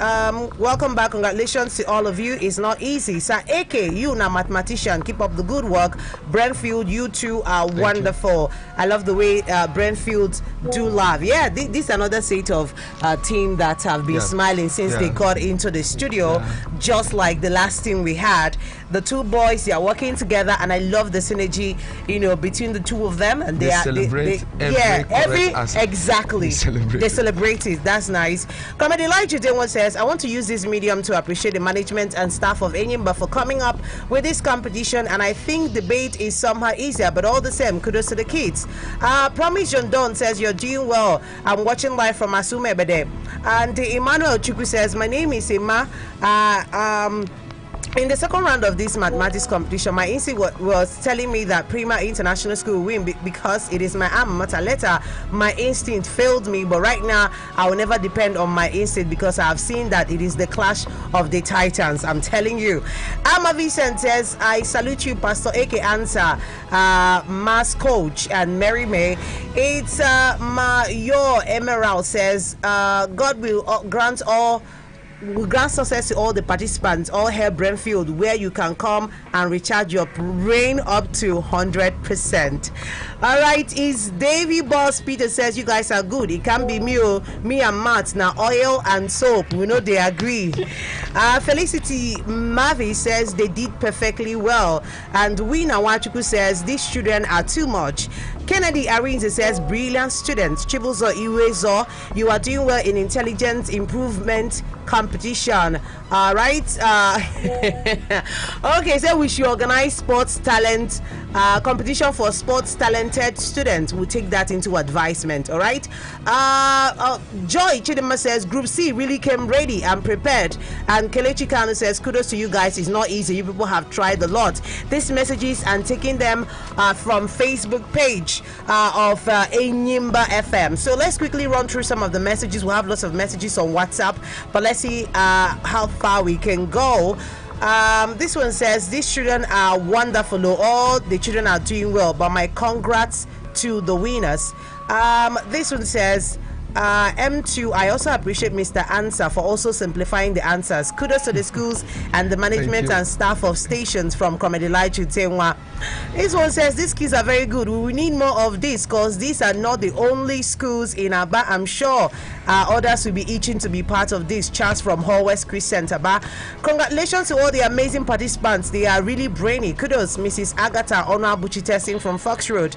welcome back. Congratulations to all of you. It's not easy. Sir AK, you na mathematician. Keep up the good work. Brentfield, you two are wonderful. I love the way Brentfield do laugh. Yeah, this is another set of team that have been smiling since they got into the studio, just like the last team we had. The two boys, they are working together, and I love the synergy, between the two of them. And they celebrate exactly. They celebrate it. That's nice. Comedy Elijah Denwa says, I want to use this medium to appreciate the management and staff of Enyimba for coming up with this competition, and I think debate is somehow easier, but all the same, kudos to the kids. Promise John Don says, you're doing well. I'm watching live from Asume Bede. And Emmanuel Chukwu says, my name is Emma. In the second round of this mathematics competition, my instinct was telling me that Prima International School will win because it is my alma mater. Later, my instinct failed me, but right now, I will never depend on my instinct because I have seen that it is the clash of the titans. I'm telling you. Amma Vicent says, I salute you, Pastor AK Answer, Mass Coach, and Mary May. It's your Emerald says, God will grant success to all the participants. All hair Brentfield, where you can come and recharge your brain up to 100%. All right, is Davy Boss Peter says you guys are good. It can be me and Matt now. Oil and soap, we know they agree. Felicity Mavi says they did perfectly well, and Wina Wachuku says these children are too much. Kennedy Arinze says brilliant students. Chibuzo Iwezo, you are doing well in intelligence improvement competition. All right. Okay, so we should organize sports talent competition for sports talented students. We'll take that into advisement. All right. Joy Chidima says Group C really came ready and prepared. And Kelechi Kanu says kudos to you guys. It's not easy. You people have tried a lot. These messages and taking them from Facebook page of Enyimba FM. So let's quickly run through some of the messages. We'll have lots of messages on WhatsApp, but let's see how far we can go. This one says these children are wonderful. All the children are doing well, but my congrats to the winners. This one says M2, I also appreciate Mr. Answer for also simplifying the answers. Kudos to the schools and the management and staff of stations from Comedy Light Tenwa. This one says these kids are very good. We will need more of this because these are not the only schools in Aba. I'm sure others will be itching to be part of this. Charles from Hall West Crescent Aba. Congratulations to all the amazing participants. They are really brainy. Kudos, Mrs. Agatha Onabuchi Testing from Fox Road.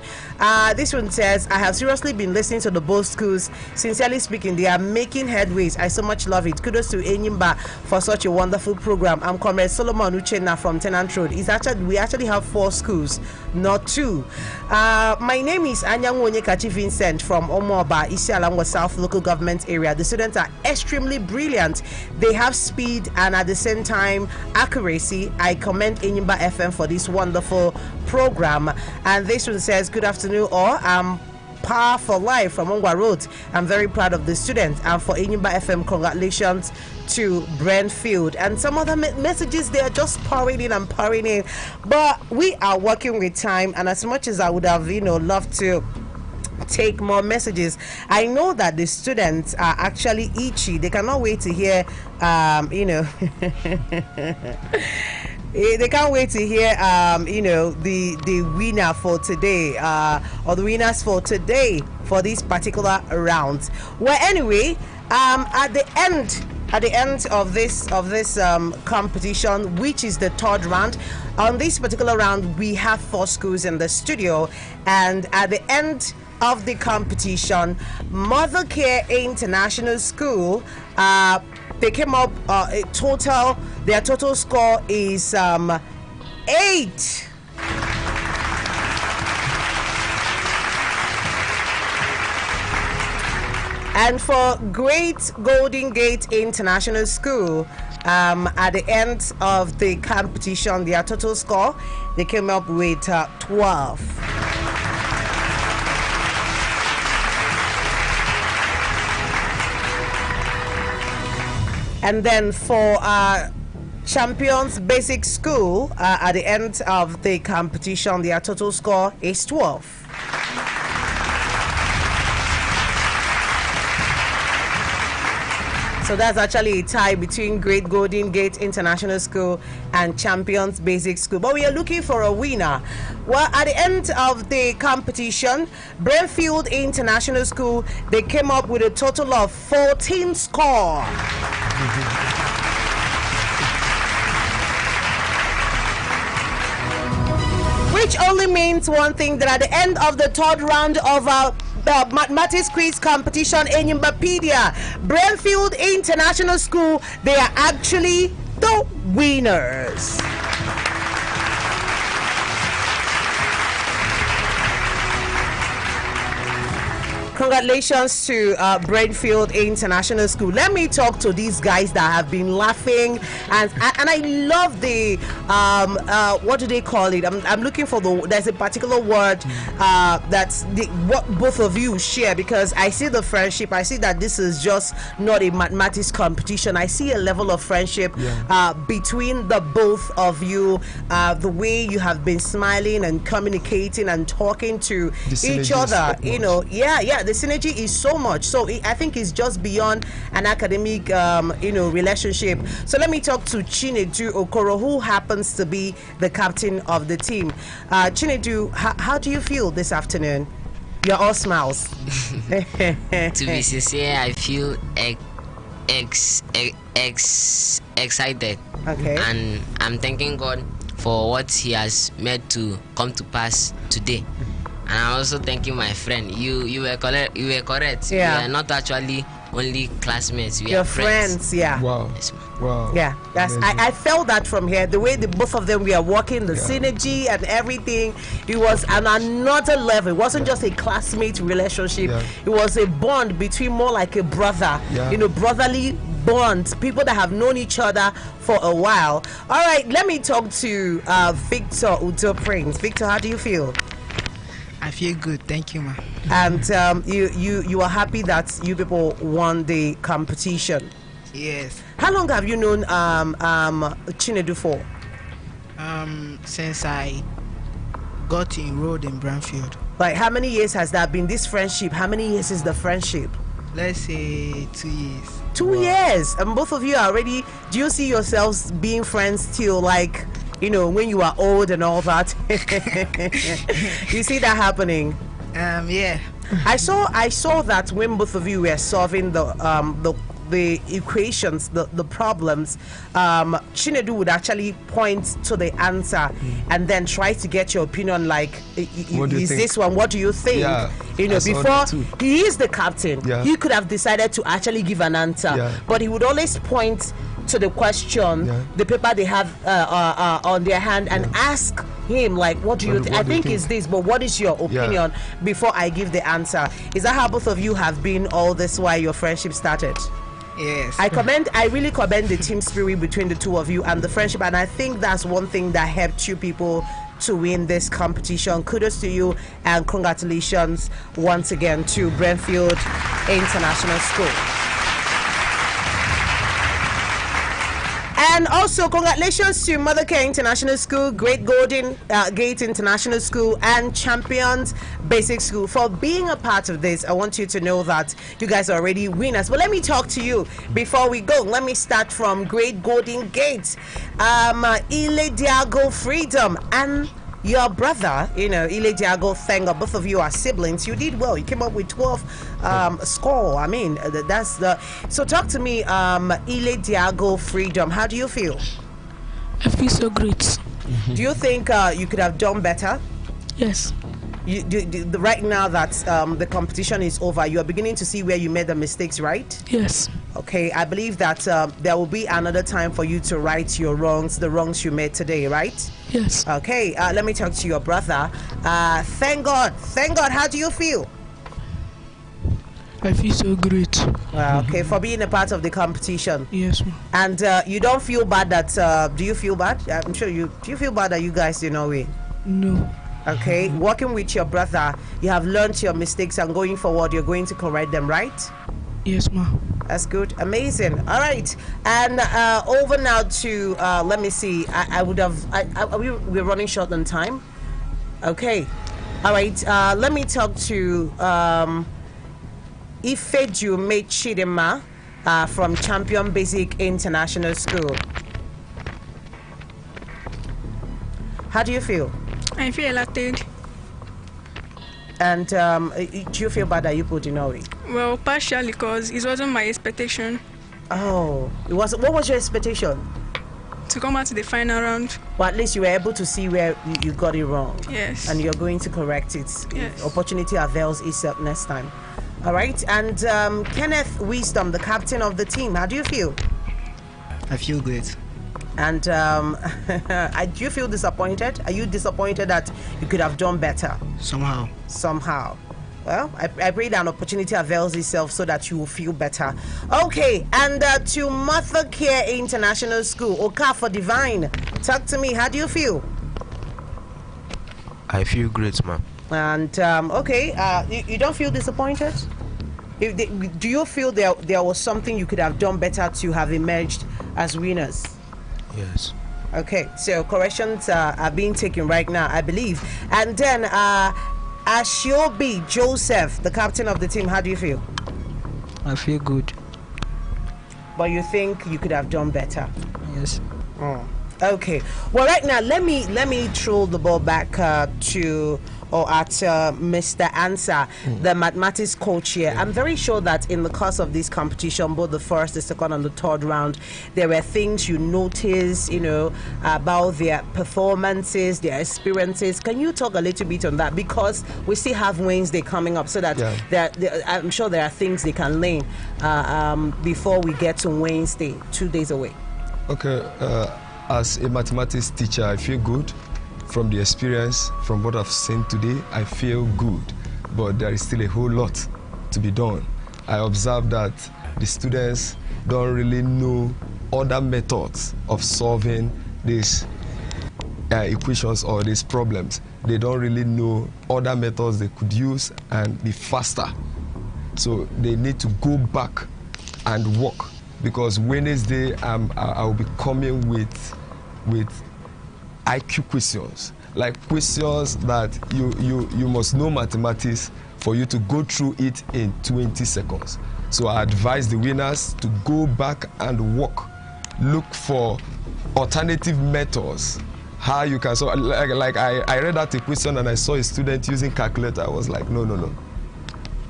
This one says I have seriously been listening to the both schools sincerely speaking, they are making headways. I so much love it. Kudos to Enyimba for such a wonderful program. I'm Comrade Solomon Uchenna from Tenant Road. We actually have 4 schools, not 2. My name is Anyangwonyekachi Vincent from Omoba, Isialangwa South Local Government Area. The students are extremely brilliant. They have speed and at the same time accuracy. I commend Enyimba FM for this wonderful program. And this one says, good afternoon, or Power for Life from Ongwa Road. I'm very proud of the students, and for Enyimba FM, congratulations to Brentfield. And some other messages, they are just pouring in and pouring in. But we are working with time, and as much as I would have, loved to take more messages, I know that the students are actually itchy. They cannot wait to hear, they can't wait to hear, the winner for today, or the winners for today for this particular round. Well, anyway, at the end of this competition, which is the 3rd round, on this particular round, we have 4 schools in the studio, and at the end of the competition, Mother Care International School, they came up their total score is 8. And for Great Golden Gate International School, at the end of the competition, their total score, they came up with 12. And then for Champions Basic School, at the end of the competition, their total score is 12. So that's actually a tie between Great Golden Gate International School and Champions Basic School. But we are looking for a winner. Well, at the end of the competition, Brentfield International School, they came up with a total of 14 score. Which only means one thing, that at the end of the 3rd round of the mathematics quiz competition, Enyimbapedia, Brentfield International School, they are actually the winners. Congratulations to Brentfield International School. Let me talk to these guys that have been laughing, and I love the what do they call it? I'm looking for there's a particular word that's what both of you share, because I see the friendship. I see that this is just not a mathematics competition. I see a level of friendship between the both of you. The way you have been smiling and communicating and talking to each other, the synergy is so much. So I think it's just beyond an academic, relationship. So let me talk to Chinedu Okoro, who happens to be the captain of the team. Chinedu, how do you feel this afternoon? You're all smiles. To be sincere, I feel excited. Okay. And I'm thanking God for what He has made to come to pass today. And I'm also thanking my friend. You were correct. Yeah. We are not actually only classmates. We are friends. Yeah. Wow. Yes, wow. Yeah. I felt that from here. The way the both of them were working, the synergy and everything. It was on another level. It wasn't just a classmate relationship. Yeah. It was a bond between, more like a brother. Yeah. Brotherly bonds. People that have known each other for a while. All right. Let me talk to Victor Udo Prince. Victor, how do you feel? I feel good, thank you, ma. And you are happy that you people won the competition? Yes. How long have you known Chinedu for? Since I got enrolled in Brentfield. Like, how many years has that been, this friendship? How many years is the friendship? Let's say 2 years. 2 years, and both of you are already. Do you see yourselves being friends till, like, when you are old and all that? You see that happening? Yeah. I saw that when both of you were solving the the equations, the problems, Chinedu would actually point to the answer and then try to get your opinion. Like, is this one? What do you think? Yeah, you know, before he is the captain, he could have decided to actually give an answer, but he would always point to the question, the paper they have on their hand, and ask him, like, what do you think? I think it's this, but what is your opinion before I give the answer? Is that how both of you have been all this while your friendship started? Yes. I really commend the team spirit between the two of you and the friendship, and I think that's one thing that helped you people to win this competition. Kudos to you, and congratulations once again to Brentfield International School. And also congratulations to Mother Care International School, Great Golden Gate International School, and Champions Basic School for being a part of this. I want you to know that you guys are already winners. But let me talk to you before we go. Let me start from Great Golden Gate. Ile Diago Freedom and your brother, you know, Ile Diago, thank God, both of you are siblings. You did well. You came up with 12 score. I mean, that's the. So talk to me, Ile Diago Freedom. How do you feel? I feel so great. Do you think you could have done better? Yes. Right now that the competition is over, you are beginning to see where you made the mistakes, right? Yes. Okay, I believe that there will be another time for you to right your wrongs, the wrongs you made today, right? Yes. Okay, let me talk to your brother. Thank God. Thank God. How do you feel? I feel so great. Okay, for being a part of the competition. Yes, ma'am. And you don't feel bad that, do you feel bad? I'm sure you, do you feel bad that you guys did not win? No. Okay, working with your brother, you have learned your mistakes, and going forward, you're going to correct them, right? Yes, ma'am. That's good. Amazing. All right. And over now to, let me see. We're running short on time. Okay. All right. Let me talk to Ifejume Chidima from Champion Basic International School. How do you feel? I feel elated. And do you feel bad that you put in Norway? Well, partially, because it wasn't my expectation. Oh, it was. What was your expectation? To come out to the final round. Well, at least you were able to see where you got it wrong. Yes. And you're going to correct it. Yes. Opportunity avails itself next time. All right. And Kenneth Wisdom, the captain of the team, how do you feel? I feel great. And do you feel disappointed? Are you disappointed that you could have done better? Somehow. Well, I pray that an opportunity avails itself so that you will feel better. Okay, and to Mother Care International School, Okafor Divine, talk to me. How do you feel? I feel great, ma'am. And okay, you don't feel disappointed? Do you feel there was something you could have done better to have emerged as winners? Yes. Okay, so corrections are being taken right now, I believe. And then Ashiobi Joseph, the captain of the team, how do you feel? I feel good. But you think you could have done better? Yes. Okay. Well, right now, let me throw the ball back to Mr. Answer, the mathematics coach here. I'm very sure that in the course of this competition, both the first, the second, and the third round, there were things you noticed, about their performances, their experiences. Can you talk a little bit on that? Because we still have Wednesday coming up, so that I'm sure there are things they can learn before we get to Wednesday, 2 days away. Okay. As a mathematics teacher, I feel good. From the experience, from what I've seen today, I feel good, but there is still a whole lot to be done. I observe that the students don't really know other methods of solving these equations or these problems. They don't really know other methods they could use and be faster. So they need to go back and work, because Wednesday I'll be coming with IQ questions, like questions that you must know mathematics for you to go through it in 20 seconds. So I advise the winners to go back and work, look for alternative methods, how you can solve. Like I read out a question and I saw a student using calculator. I was like, no.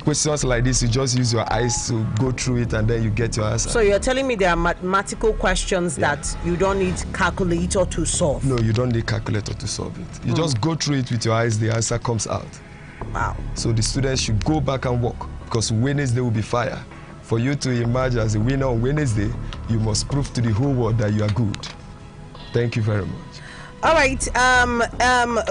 questions like this, you just use your eyes to go through it and then you get your answer. So you're telling me there are mathematical questions that you don't need calculator to solve? No, you don't need calculator to solve it. You just go through it with your eyes, the answer comes out. Wow. So the students should go back and work, because Wednesday will be fire. For you to emerge as a winner on Wednesday, you must prove to the whole world that you are good. Thank you very much. All right.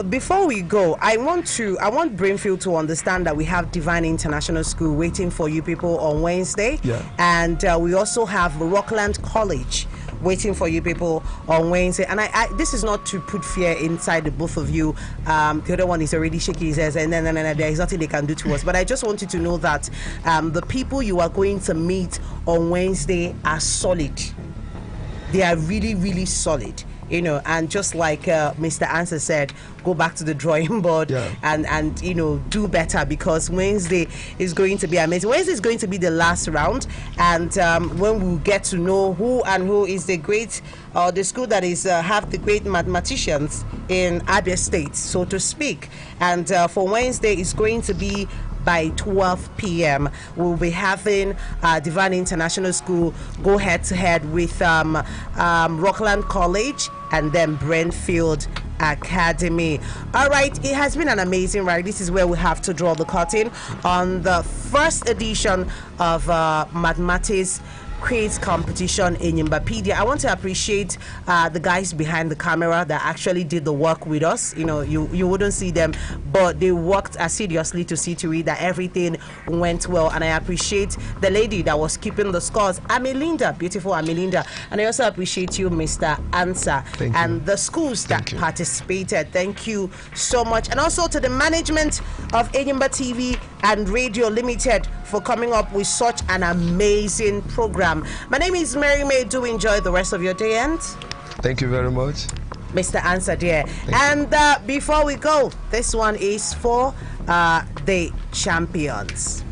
Before we go, I want Brainfield to understand that we have Divine International School waiting for you people on Wednesday. Yeah. And we also have Rockland College waiting for you people on Wednesday. And I this is not to put fear inside the both of you. The other one is already shaking his head and then there is nothing they can do to us. But I just want you to know that the people you are going to meet on Wednesday are solid. They are really, really solid. You know, and just like Mr. Answer said, go back to the drawing board and you know, do better, because Wednesday is going to be amazing. Wednesday is going to be the last round, and when we get to know who is the great the school that is have the great mathematicians in ABIA State, so to speak. And for Wednesday, it's going to be by 12 p.m. We'll be having Divine International School go head-to-head with Rockland College and then Brentfield Academy. All right, it has been an amazing ride. This is where we have to draw the curtain on the first edition of Mathematics Quiz Competition in Enyimbapedia. I want to appreciate the guys behind the camera that actually did the work with us. You know, you wouldn't see them, but they worked assiduously to see to it that everything went well. And I appreciate the lady that was keeping the scores, Amelinda, beautiful Amelinda. And I also appreciate you, Mr. Answer, and the schools that participated. Thank you so much. And also to the management of Enyimba TV and Radio Limited for coming up with such an amazing program. My name is Mary May. Do enjoy the rest of your day, and thank you very much, Mr. Answer, dear. And before we go, this one is for the champions.